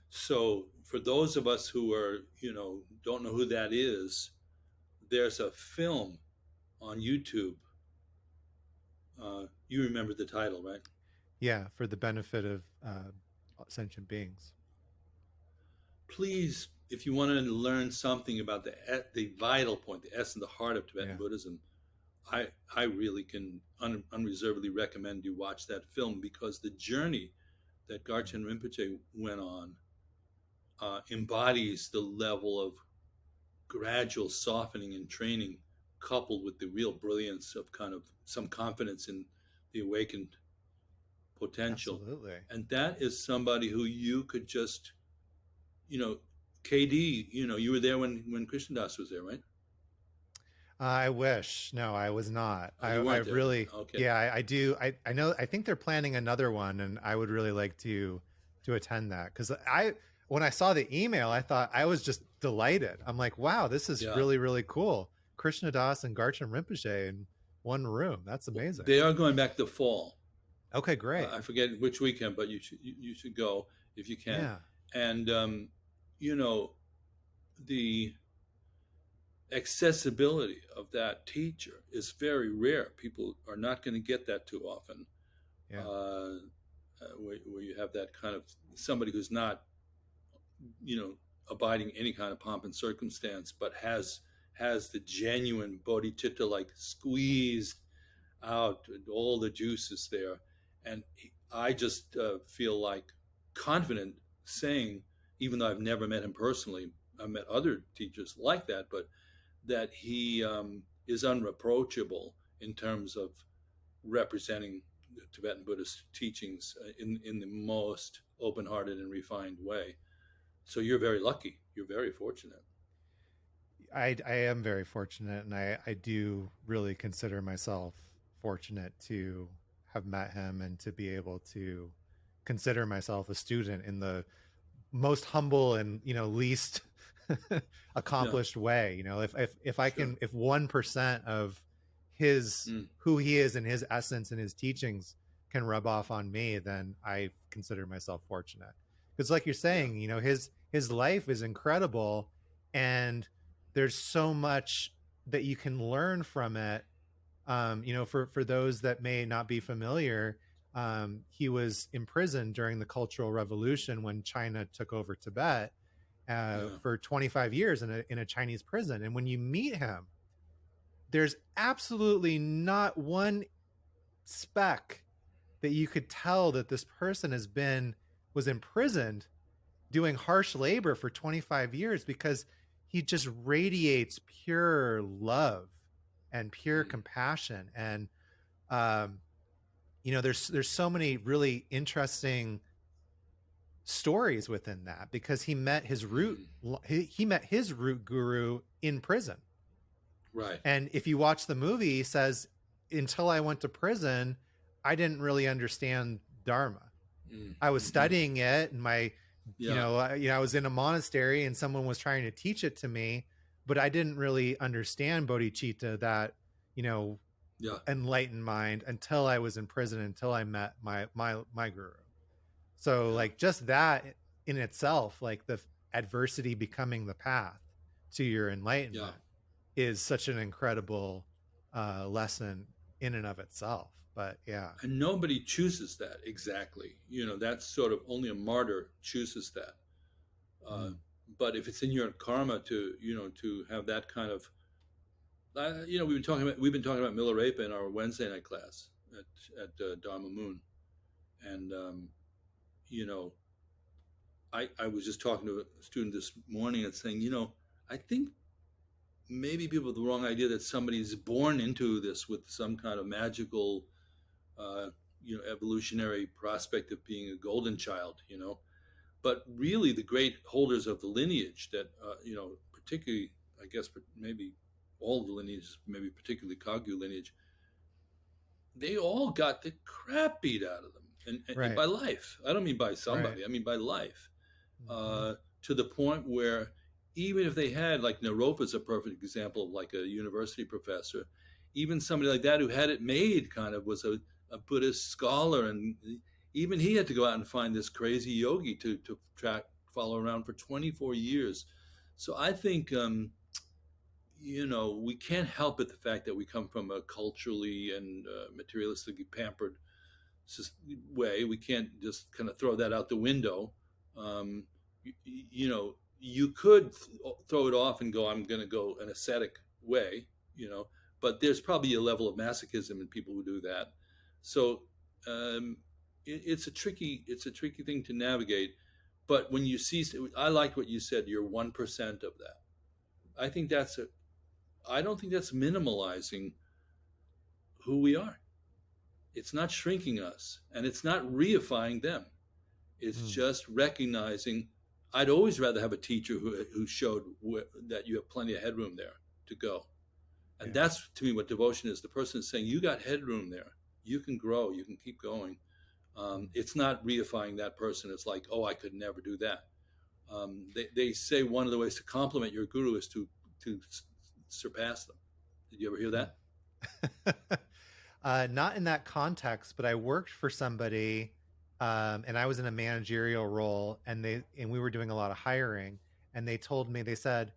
So for those of us who are, don't know who that is, there's a film on YouTube. You remember the title, right? Yeah, for the benefit of sentient beings. Please, if you want to learn something about the vital point, the essence, the heart of Tibetan Yeah. Buddhism, I really can unreservedly recommend you watch that film, because the journey that Garchen Rinpoche went on embodies the level of gradual softening and training, coupled with the real brilliance of kind of some confidence in the awakened potential. Absolutely. And that is somebody who you could just, KD, you were there when Krishnadas was there, right? I wish. No, I was not. Oh, I you weren't there. really, Okay. yeah, I do. I know. I think they're planning another one, and I would really like to attend that, because when I saw the email, I thought, I was just delighted. I'm like, wow, this is Yeah. really, really cool. Krishna Das and Garchen Rinpoche in one room. That's amazing. They are going back the fall. Okay, great. I forget which weekend, but you should go if you can. Yeah. And the accessibility of that teacher is very rare. People are not going to get that too often. Yeah. Where you have that kind of somebody who's not, abiding any kind of pomp and circumstance, but has the genuine bodhicitta, like squeezed out, all the juices there. And I just feel like confident saying, even though I've never met him personally, I've met other teachers like that, but that he is unreproachable in terms of representing the Tibetan Buddhist teachings in the most open-hearted and refined way. So you're very lucky. You're very fortunate. I am very fortunate, and I do really consider myself fortunate to have met him and to be able to consider myself a student in the most humble and least accomplished way. If I can, if 1% of his who he is and his essence and his teachings can rub off on me, then I consider myself fortunate. Because like you're saying, his life is incredible, and there's so much that you can learn from it. For those that may not be familiar, he was imprisoned during the Cultural Revolution when China took over Tibet for 25 years in a Chinese prison. And when you meet him, there's absolutely not one speck that you could tell that this person was imprisoned doing harsh labor for 25 years, because he just radiates pure love and pure compassion. And there's so many really interesting stories within that, because he met his root guru in prison. Right. And if you watch the movie, he says, until I went to prison, I didn't really understand Dharma. I was studying it, and I was in a monastery, and someone was trying to teach it to me, but I didn't really understand bodhicitta, that enlightened mind, until I was in prison, until I met my guru. So like just that in itself, like the adversity becoming the path to your enlightenment is such an incredible lesson in and of itself. But yeah. And nobody chooses that exactly. That's sort of only a martyr chooses that. Uh, Mm. but if it's in your karma to have that kind of, we've been talking about Milarepa in our Wednesday night class at Dharma Moon, and you know, I was just talking to a student this morning and saying, I think maybe people have the wrong idea that somebody's born into this with some kind of magical, uh, evolutionary prospect of being a golden child. But really, the great holders of the lineage that, particularly, I guess, maybe all the lineages, maybe particularly Kagyu lineage, they all got the crap beat out of them, and Right. by life. I don't mean by Right. somebody. I mean by life. Hmm. To the point where even if they had, like Naropa is a perfect example of like a university professor, even somebody like that who had it made kind of was a Buddhist scholar, and even he had to go out and find this crazy yogi to follow around for 24 years. So I think we can't help but the fact that we come from a culturally and materialistically pampered way. We can't just kind of throw that out the window. You could throw it off and go, I'm going to go an ascetic way, but there's probably a level of masochism in people who do that. So it's a tricky thing to navigate. But when you see, I like what you said, you're 1% of that. I think I don't think that's minimalizing who we are. It's not shrinking us, and it's not reifying them. It's Mm. just recognizing. I'd always rather have a teacher who showed that you have plenty of headroom there to go. And Yeah. that's, to me, what devotion is. The person is saying, you got headroom there. You can grow. You can keep going. Mm. It's not reifying that person. It's like, oh, I could never do that. They say one of the ways to compliment your guru is to surpass them. Did you ever hear Mm. that? Not in that context, but I worked for somebody, and I was in a managerial role, and we were doing a lot of hiring, and they told me, they said,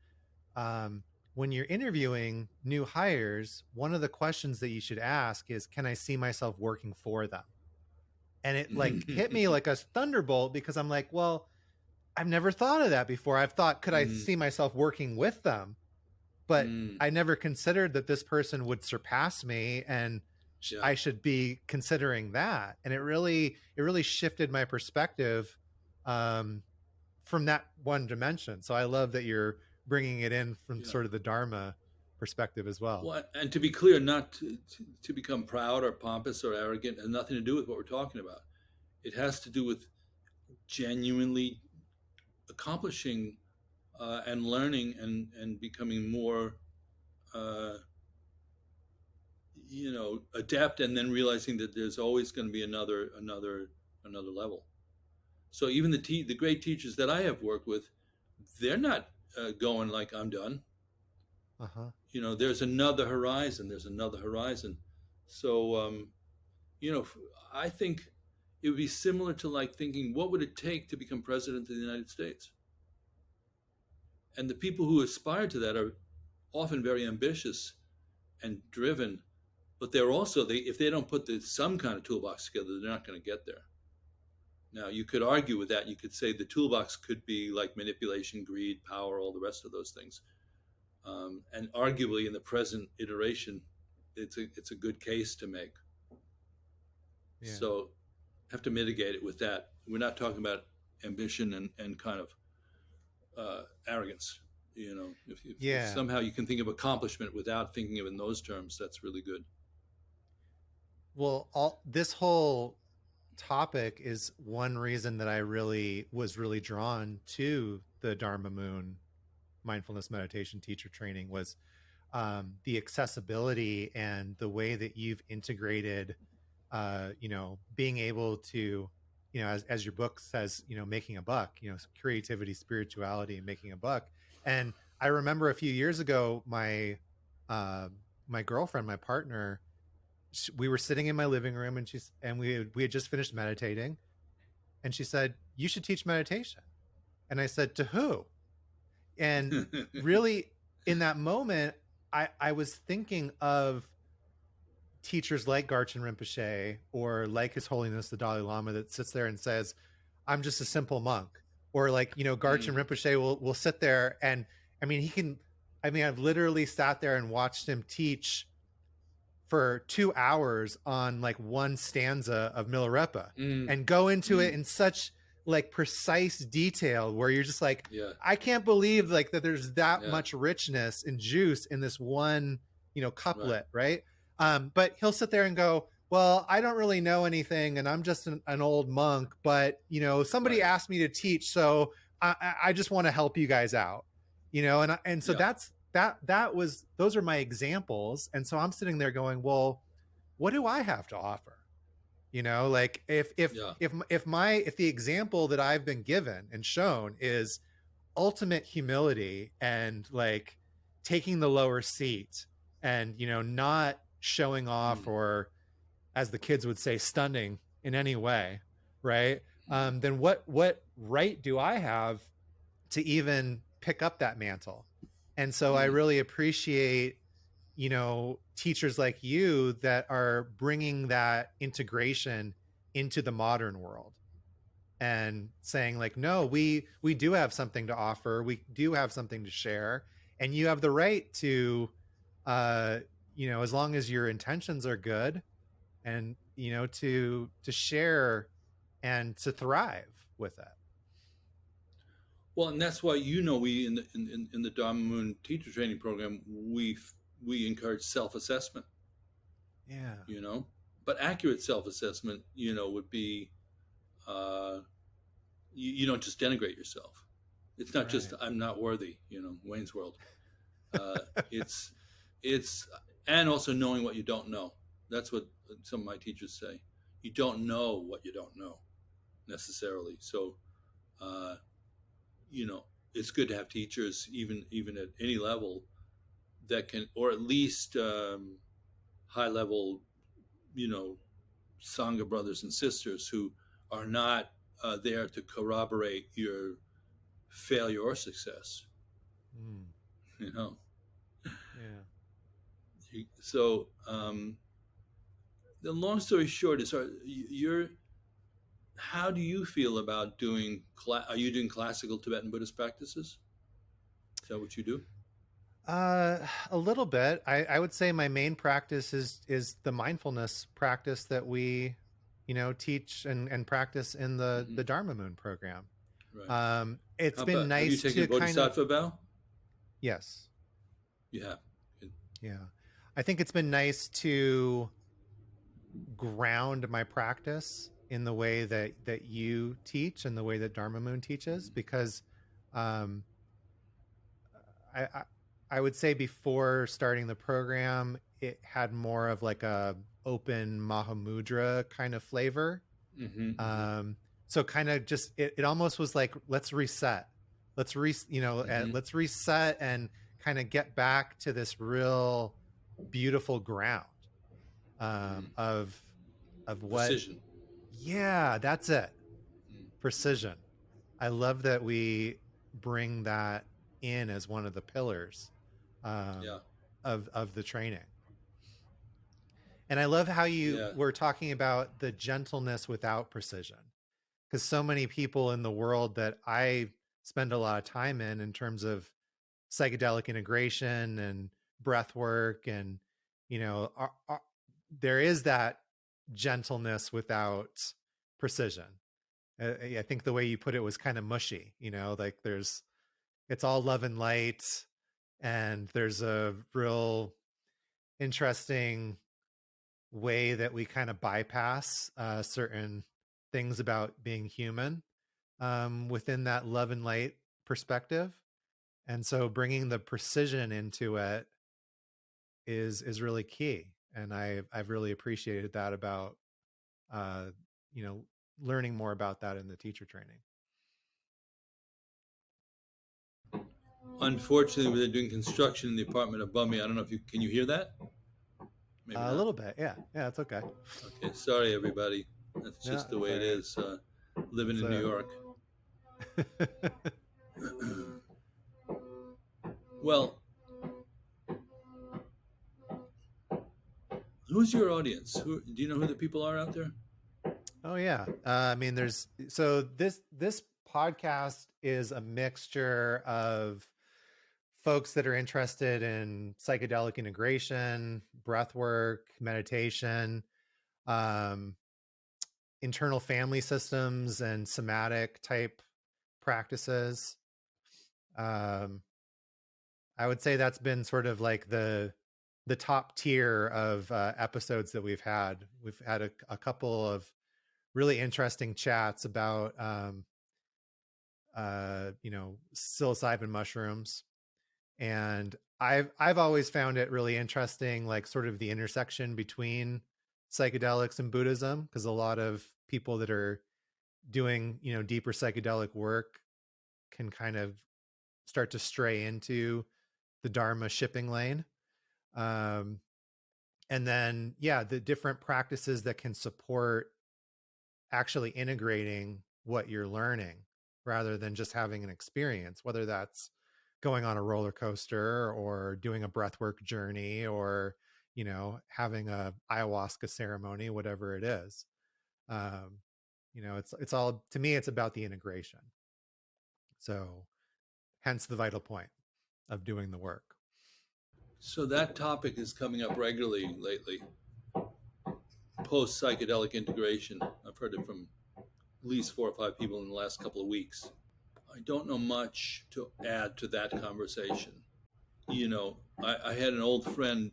when you're interviewing new hires, one of the questions that you should ask is, can I see myself working for them? And it like hit me like a thunderbolt, because I'm like, well, I've never thought of that before. I've thought, could I Mm, see myself working with them? But mm, I never considered that this person would surpass me, and yeah. I should be considering that. And it really shifted my perspective, um, from that one dimension. So I love that you're bringing it in from Yeah. sort of the Dharma perspective as well. Well, and to be clear, not to become proud or pompous or arrogant has nothing to do with what we're talking about. It has to do with genuinely accomplishing and learning and becoming more, uh, adept, and then realizing that there's always going to be another level. So even the great teachers that I have worked with, they're not going like I'm done. Uh-huh. There's another horizon. There's another horizon. So you know, I think it would be similar to like thinking, what would it take to become president of the United States? And the people who aspire to that are often very ambitious and driven, but they're also, if they don't put some kind of toolbox together, they're not going to get there. Now, you could argue with that. You could say the toolbox could be like manipulation, greed, power, all the rest of those things. And arguably, in the present iteration, it's a good case to make. Yeah. So have to mitigate it with that. We're not talking about ambition and kind of arrogance. If Yeah. somehow you can think of accomplishment without thinking of it in those terms, that's really good. Well, all this whole topic is one reason that I was really drawn to the Dharma Moon mindfulness meditation teacher training, was the accessibility and the way that you've integrated, being able to, as your book says, making a buck, creativity, spirituality, and making a buck. And I remember a few years ago, uh, my girlfriend, my partner, we were sitting in my living room, and we had just finished meditating, and she said, "You should teach meditation." And I said, "To who?" And really, in that moment, I was thinking of teachers like Garchen Rinpoche or like His Holiness the Dalai Lama that sits there and says, I'm just a simple monk. Or like, Garchen Rinpoche will sit there and, I've literally sat there and watched him teach for 2 hours on like one stanza of Milarepa and go into it in such like precise detail where you're just like, I can't believe like that there's that much richness and juice in this one, couplet, right? But he'll sit there and go, well, I don't really know anything and I'm just an old monk, but somebody asked me to teach, so I just want to help you guys out, and so those are my examples. And so I'm sitting there going, well, what do I have to offer? Like if the example that I've been given and shown is ultimate humility and like taking the lower seat and not showing off or, as the kids would say, stunning in any way, right? Then what right do I have to even pick up that mantle? And so I really appreciate teachers like you that are bringing that integration into the modern world and saying like, no, we do have something to offer, we do have something to share, and you have the right to as long as your intentions are good, and to share and to thrive with it. Well, and that's why we in the Dharma Moon teacher training program we encourage self-assessment. Yeah. But accurate self-assessment, would be you don't just denigrate yourself. It's not just I'm not worthy, Wayne's World. It's and also knowing what you don't know. That's what some of my teachers say. You don't know what you don't know necessarily. So it's good to have teachers even at any level that can, or at least high level, Sangha brothers and sisters who are not there to corroborate your failure or success. Yeah. So the long story short is, how do you feel about doing? Are you doing classical Tibetan Buddhist practices? Is that what you do? A little bit. I would say my main practice is the mindfulness practice that we, teach and practice in the Dharma Moon program. Right. It's been nice. Have you taken Bodhisattva vow? Yes. You have. Good. Yeah. I think it's been nice to ground my practice in the way that you teach and the way that Dharma Moon teaches, because I would say before starting the program, it had more of like a open Mahamudra kind of flavor. So kind of just, it almost was like, let's reset. Let's reset and kind of get back to this real beautiful ground of what precision. Yeah, that's it. Precision. I love that we bring that in as one of the pillars of the training. And I love how you were talking about the gentleness without precision, because so many people in the world that I spend a lot of time in terms of psychedelic integration and breath work, and there is that gentleness without precision. I think the way you put it was kind of mushy, like it's all love and light, and there's a real interesting way that we kind of bypass certain things about being human within that love and light perspective. And so bringing the precision into it is really key. And I've really appreciated that about, learning more about that in the teacher training. Unfortunately, they're doing construction in the apartment above me. I don't know if can you hear that? Maybe a little bit. Yeah. It's okay. Okay. Sorry, everybody. That's just the way it is. Living in New York. Well, who's your audience? Do you know who the people are out there? Oh yeah. I mean, this podcast is a mixture of folks that are interested in psychedelic integration, breath work, meditation, um, internal family systems, and somatic type practices. I would say that's been sort of like the top tier of episodes that we've had. We've had a couple of really interesting chats about psilocybin mushrooms, and I've always found it really interesting, like sort of the intersection between psychedelics and Buddhism, because a lot of people that are doing deeper psychedelic work can kind of start to stray into the Dharma shipping lane. Um, and then, yeah, the different practices that can support actually integrating what you're learning rather than just having an experience, whether that's going on a roller coaster or doing a breathwork journey or, having a ayahuasca ceremony, whatever it is. Um, it's all, to me, it's about the integration. So hence the vital point of doing the work. So that topic is coming up regularly lately. Post psychedelic integration. I've heard it from at least 4 or 5 people in the last couple of weeks. I don't know much to add to that conversation. I had an old friend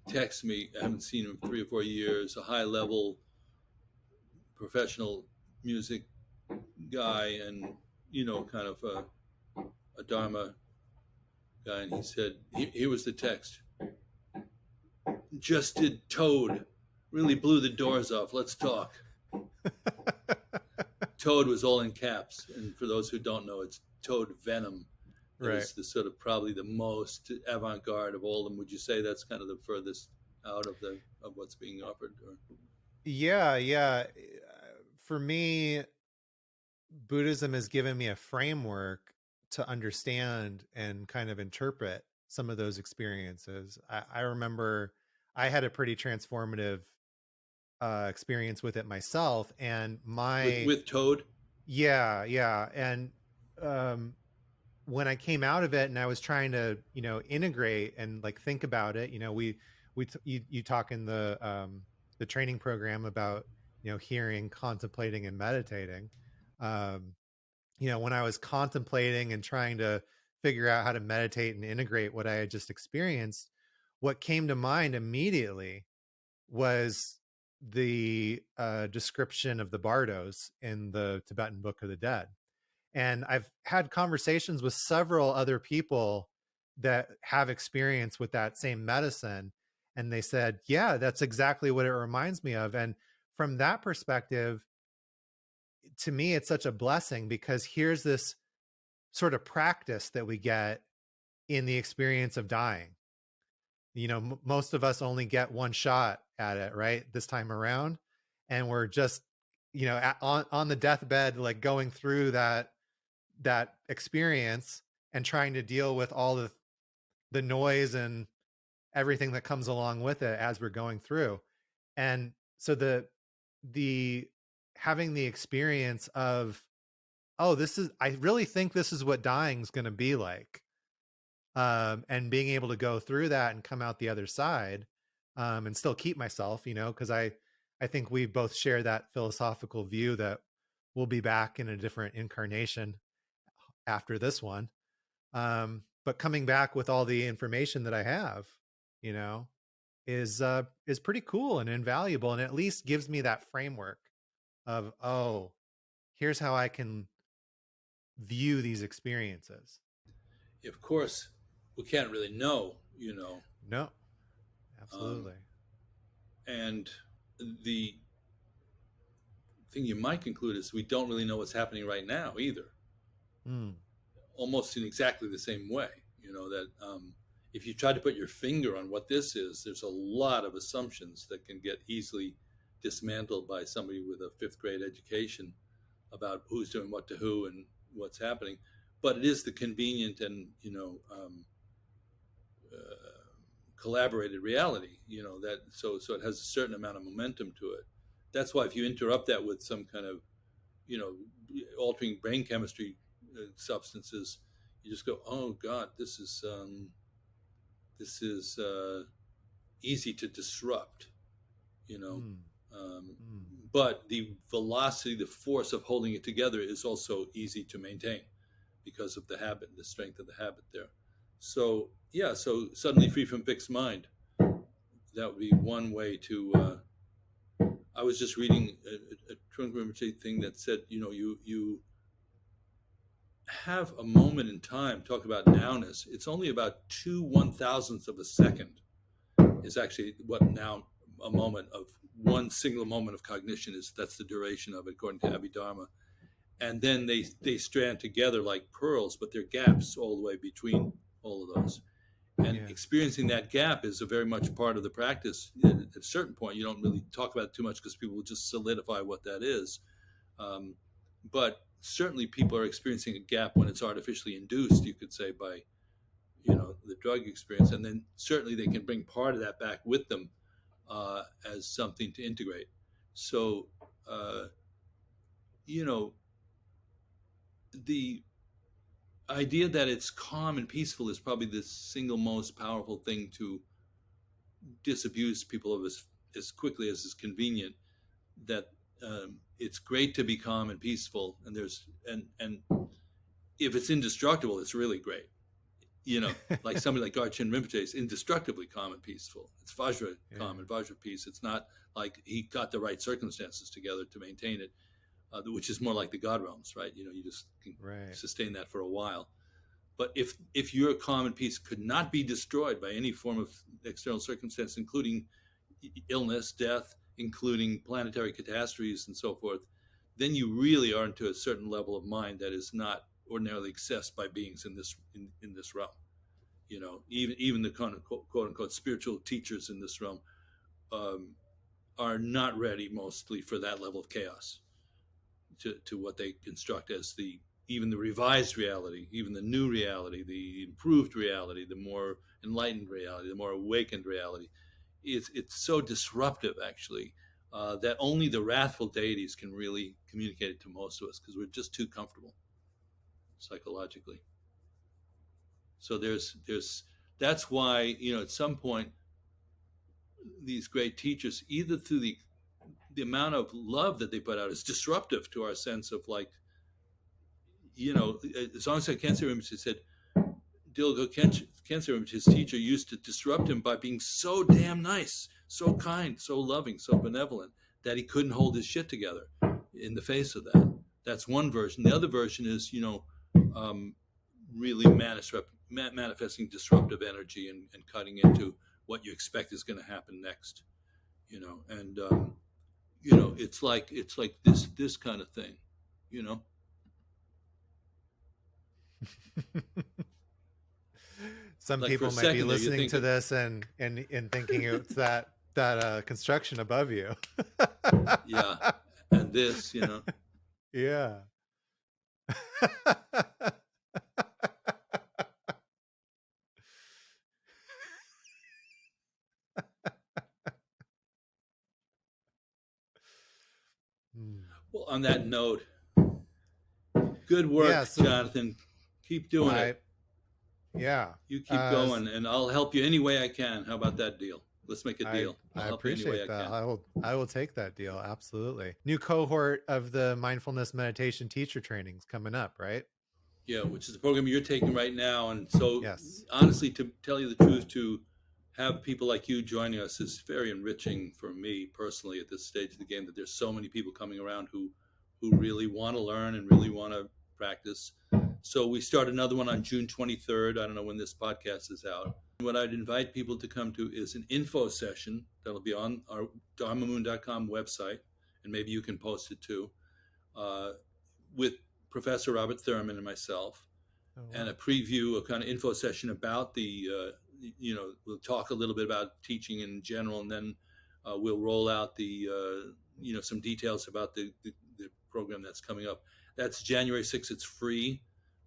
text me. I haven't seen him in 3 or 4 years. A high level professional music guy, and kind of a Dharma guy. And he said, here was the text: just did Toad, really blew the doors off. Let's talk. Toad was all in caps, and for those who don't know, it's Toad Venom. That Right. is the sort of probably the most avant-garde of all of them. Would you say that's kind of the furthest out of what's being offered? Or? Yeah. For me, Buddhism has given me a framework to understand and kind of interpret some of those experiences. I remember I had a pretty transformative experience with it myself, and With Toad? yeah, and um, when I came out of it and I was trying to integrate and like think about it, you talk in the training program about hearing, contemplating, and meditating. Um, when I was contemplating and trying to figure out how to meditate and integrate what I had just experienced, what came to mind immediately was the description of the bardos in the Tibetan Book of the Dead. And I've had conversations with several other people that have experience with that same medicine. And they said, yeah, that's exactly what it reminds me of. And from that perspective, to me, it's such a blessing, because here's this sort of practice that we get in the experience of dying. Most of us only get one shot at it, right? This time around. And we're just, on the deathbed, like going through that experience and trying to deal with all the noise and everything that comes along with it as we're going through. And so the having the experience of, oh, I really think this is what dying is going to be like. And being able to go through that and come out the other side, and still keep myself, because I think we both share that philosophical view that we'll be back in a different incarnation after this one. But coming back with all the information that I have, you know, is pretty cool and invaluable, and at least gives me that framework of, oh, here's how I can view these experiences. Of course, we can't really know, No, Um, absolutely. and the thing you might conclude is we don't really know what's happening right now either, Mm, almost in exactly the same way. That if you try to put your finger on what this is, there's a lot of assumptions that can get easily dismantled by somebody with a fifth grade education about who's doing what to who and what's happening. But it is the convenient and collaborated reality, that so it has a certain amount of momentum to it. That's why if you interrupt that with some kind of, altering brain chemistry substances, you just go, oh God, this is easy to disrupt, you know. Mm. Um, Mm. but the velocity, the force of holding it together is also easy to maintain because of the habit, the strength of the habit there. So yeah, so suddenly free from fixed mind. That would be one way to. I was just reading a Trungpa Rinpoche thing that said, you have a moment in time. Talk about nowness. It's only about 2/1000ths of a second is actually what now a moment of one single moment of cognition is. That's the duration of it, according to Abhidharma. And then they strand together like pearls, but there are gaps all the way between all of those. And Yeah. experiencing that gap is a very much part of the practice. At a certain point, you don't really talk about it too much because people will just solidify what that is. But certainly people are experiencing a gap when it's artificially induced, you could say, by the drug experience. And then certainly they can bring part of that back with them as something to integrate. So, the idea that it's calm and peaceful is probably the single most powerful thing to disabuse people of as quickly as is convenient. That it's great to be calm and peaceful, and and if it's indestructible, it's really great. Like somebody like Garchen Rinpoche is indestructibly calm and peaceful. It's Vajra calm and Vajra peace. It's not like he got the right circumstances together to maintain it, which is more like the God realms, right? You just can sustain that for a while. But if your calm and peace could not be destroyed by any form of external circumstance, including illness, death, including planetary catastrophes and so forth, then you really are into a certain level of mind that is not ordinarily accessed by beings in this realm. Even the quote unquote spiritual teachers in this realm are not ready mostly for that level of chaos, to what they construct as even the revised reality, even the new reality, the improved reality, the more enlightened reality, the more awakened reality. It's so disruptive, actually, that only the wrathful deities can really communicate it to most of us, because we're just too comfortable psychologically. So that's why, at some point, these great teachers, either through the amount of love that they put out, is disruptive to our sense of, like, as long as Khyentse Rinpoche said, Dilgo Khyentse Rinpoche, his teacher, used to disrupt him by being so damn nice, so kind, so loving, so benevolent, that he couldn't hold his shit together in the face of that. That's one version. The other version is, really manifesting disruptive energy and cutting into what you expect is going to happen next. And it's like this kind of thing. Some Like, people might be listening to this and thinking it's that construction above you. Yeah, and this, Yeah. Well, on that note, good work, Jonathan. Keep doing it. Yeah. You keep going, and I'll help you any way I can. How about that deal? Let's make a deal. I appreciate that. I will take that deal. Absolutely. New cohort of the mindfulness meditation teacher trainings coming up, right? Yeah, which is the program you're taking right now. And so, yes, honestly, to tell you the truth, to have people like you joining us is very enriching for me personally at this stage of the game, that there's so many people coming around who really want to learn and really want to practice. So we start another one on June 23rd. I don't know when this podcast is out. What I'd invite people to come to is an info session that'll be on our dharmamoon.com website, and maybe you can post it too, with Professor Robert Thurman and myself. Oh, wow. And a preview, a kind of info session about we'll talk a little bit about teaching in general, and then we'll roll out some details about the program that's coming up. That's January 6th. It's free.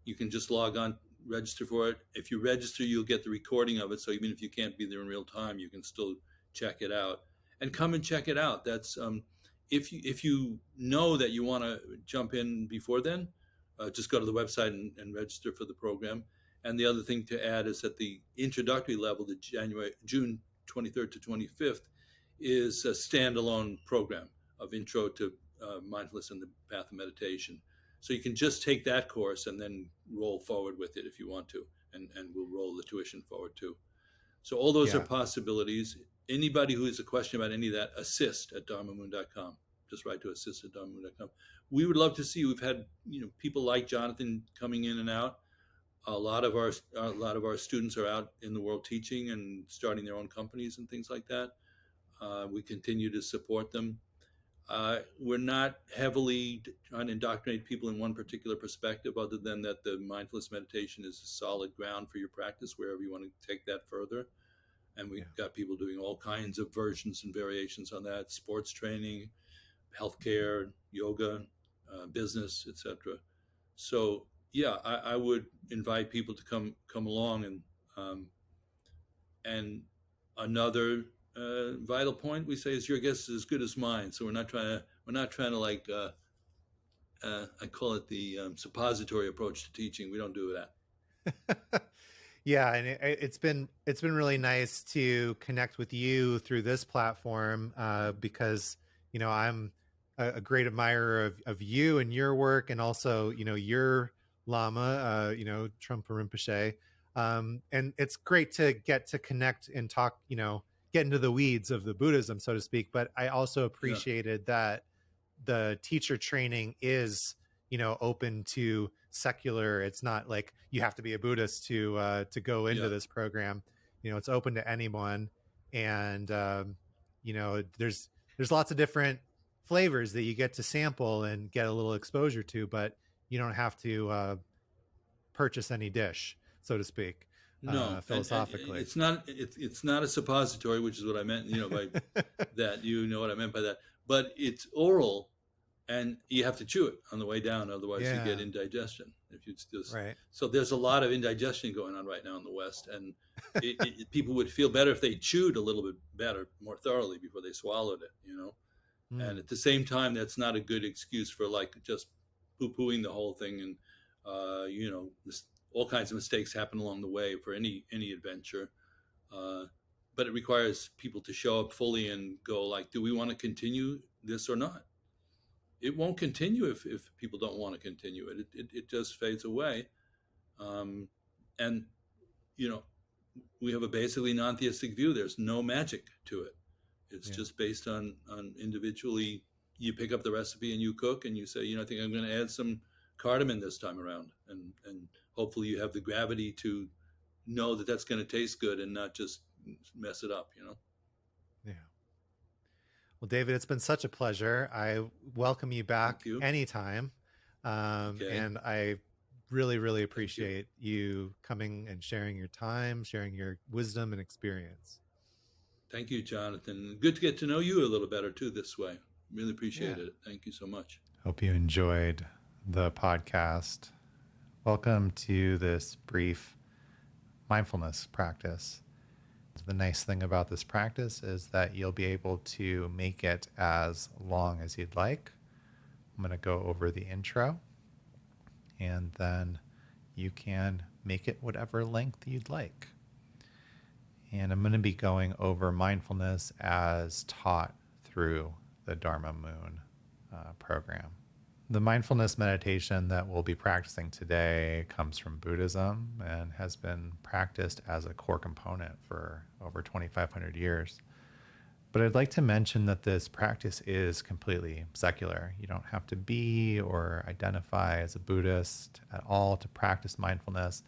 You can just log on register for it. If you register, you'll get the recording of it. So even if you can't be there in real time, you can still check it out and come and check it out. That's if you know that you want to jump in before then, just go to the website and register for the program. And the other thing to add is that the introductory level, the June 23rd to 25th, is a standalone program of intro to mindfulness and the path of meditation. So you can just take that course and then roll forward with it if you want to, and we'll roll the tuition forward too. So all those are possibilities. Anybody who has a question about any of that, assist@dharmamoon.com. Just write to assist@dharmamoon.com. We would love to see you. We've had people like Jonathan coming in and out. A lot of our students are out in the world teaching and starting their own companies and things like that. We continue to support them. We're not heavily trying to indoctrinate people in one particular perspective, other than that the mindfulness meditation is a solid ground for your practice wherever you want to take that further. And we've got people doing all kinds of versions and variations on that: sports training, healthcare, yoga, business, etc. So yeah, I would invite people to come along. And another vital point we say is your guess is as good as mine. So we're not trying to like I call it the suppository approach to teaching. We don't do that. Yeah, and it's been really nice to connect with you through this platform, because I'm a great admirer of you and your work, and also your Lama, Trungpa Rinpoche, and it's great to get to connect and talk, get into the weeds of the Buddhism, so to speak. But I also appreciated that the teacher training is open to secular. It's not like you have to be a Buddhist to go into this program. It's open to anyone, and there's lots of different flavors that you get to sample and get a little exposure to, but you don't have to purchase any dish, so to speak. No, philosophically, and it's not a suppository, which is what I meant. By that, what I meant by that. But it's oral, and you have to chew it on the way down, otherwise you get indigestion. If you just So there's a lot of indigestion going on right now in the West, and people would feel better if they chewed a little bit better, more thoroughly before they swallowed it. And at the same time, that's not a good excuse for like just poo-pooing the whole thing, and all kinds of mistakes happen along the way for any adventure. But it requires people to show up fully and go like, do we want to continue this or not? It won't continue if people don't want to continue it. It just fades away. And we have a basically non-theistic view. There's no magic to it. It's just based on individually. You pick up the recipe and you cook, and you say, I think I'm going to add some cardamom this time around, and hopefully you have the gravity to know that that's going to taste good and not just mess it up. Yeah. Well, David, it's been such a pleasure. I welcome you back anytime. And I really, really appreciate you coming and sharing your time, sharing your wisdom and experience. Thank you, Jonathan. Good to get to know you a little better too this way. Really appreciate it. Thank you so much. Hope you enjoyed the podcast. Welcome to this brief mindfulness practice. The nice thing about this practice is that you'll be able to make it as long as you'd like. I'm going to go over the intro, and then you can make it whatever length you'd like. And I'm going to be going over mindfulness as taught through the Dharma Moon program. The mindfulness meditation that we'll be practicing today comes from Buddhism and has been practiced as a core component for over 2,500 years. But I'd like to mention that this practice is completely secular. You don't have to be or identify as a Buddhist at all to practice mindfulness.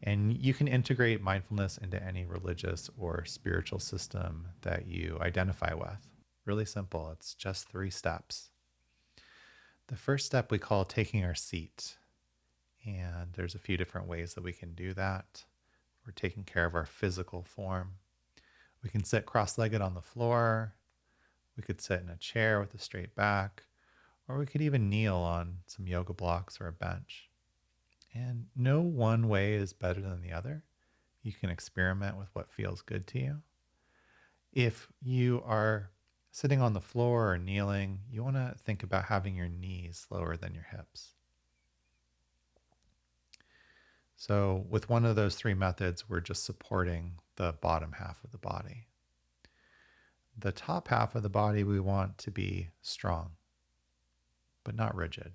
And you can integrate mindfulness into any religious or spiritual system that you identify with. Really simple. It's just 3 steps. The first step we call taking our seat. And there's a few different ways that we can do that. We're taking care of our physical form. We can sit cross-legged on the floor. We could sit in a chair with a straight back, or we could even kneel on some yoga blocks or a bench. And no one way is better than the other. You can experiment with what feels good to you. If you are sitting on the floor or kneeling, you want to think about having your knees lower than your hips. So, with one of those three methods, we're just supporting the bottom half of the body. The top half of the body, we want to be strong, but not rigid.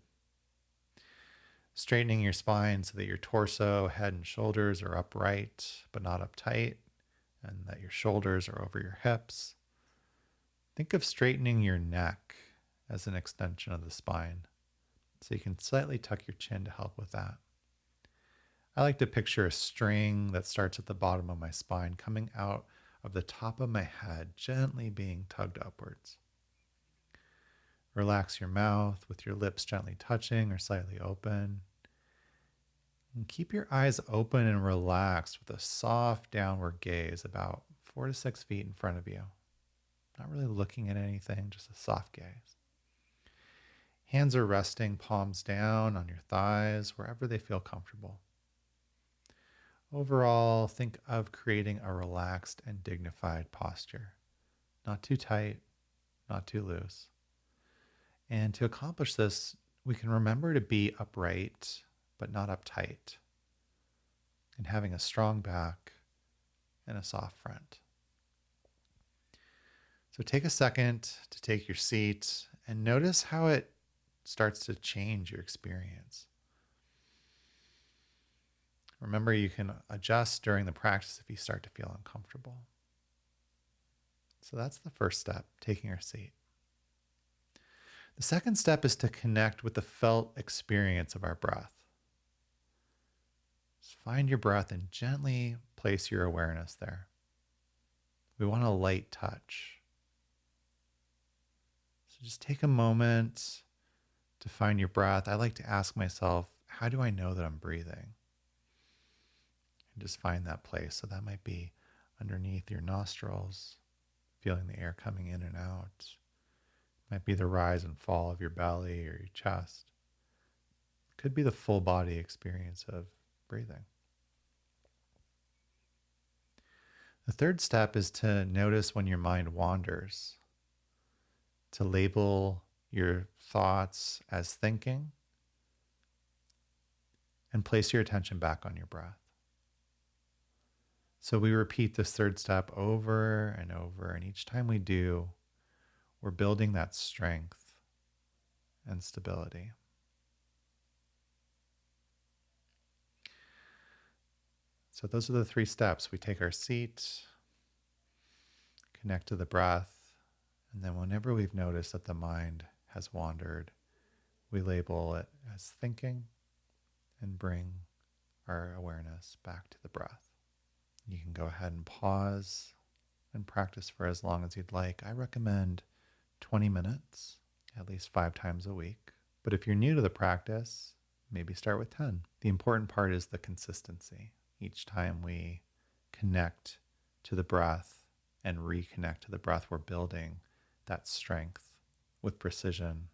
Straightening your spine so that your torso, head, and shoulders are upright, but not uptight, and that your shoulders are over your hips. Think of straightening your neck as an extension of the spine, so you can slightly tuck your chin to help with that. I like to picture a string that starts at the bottom of my spine coming out of the top of my head, gently being tugged upwards. Relax your mouth with your lips gently touching or slightly open. And keep your eyes open and relaxed with a soft downward gaze about 4 to 6 feet in front of you. Not really looking at anything, just a soft gaze. Hands are resting, palms down on your thighs, wherever they feel comfortable. Overall, think of creating a relaxed and dignified posture. Not too tight, not too loose. And to accomplish this, we can remember to be upright, but not uptight, and having a strong back and a soft front. So take a second to take your seat and notice how it starts to change your experience. Remember, you can adjust during the practice if you start to feel uncomfortable. So that's the first step, taking our seat. The second step is to connect with the felt experience of our breath. Just find your breath and gently place your awareness there. We want a light touch. So just take a moment to find your breath. I like to ask myself, how do I know that I'm breathing? And just find that place. So that might be underneath your nostrils, feeling the air coming in and out. Might be the rise and fall of your belly or your chest. Could be the full body experience of breathing. The third step is to notice when your mind wanders, to label your thoughts as thinking, and place your attention back on your breath. So we repeat this third step over and over, and each time we do, we're building that strength and stability. So those are the three steps. We take our seat, connect to the breath, and then whenever we've noticed that the mind has wandered, we label it as thinking and bring our awareness back to the breath. You can go ahead and pause and practice for as long as you'd like. I recommend 20 minutes, at least 5 times a week. But if you're new to the practice, maybe start with 10. The important part is the consistency. Each time we connect to the breath and reconnect to the breath, we're building that strength with precision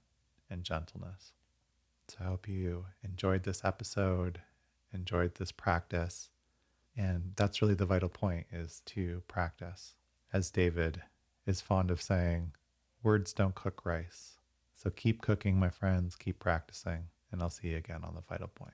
and gentleness. So I hope you enjoyed this episode, enjoyed this practice. And that's really the vital point, is to practice. As David is fond of saying, words don't cook rice. So keep cooking, my friends, keep practicing, and I'll see you again on the Vital Point.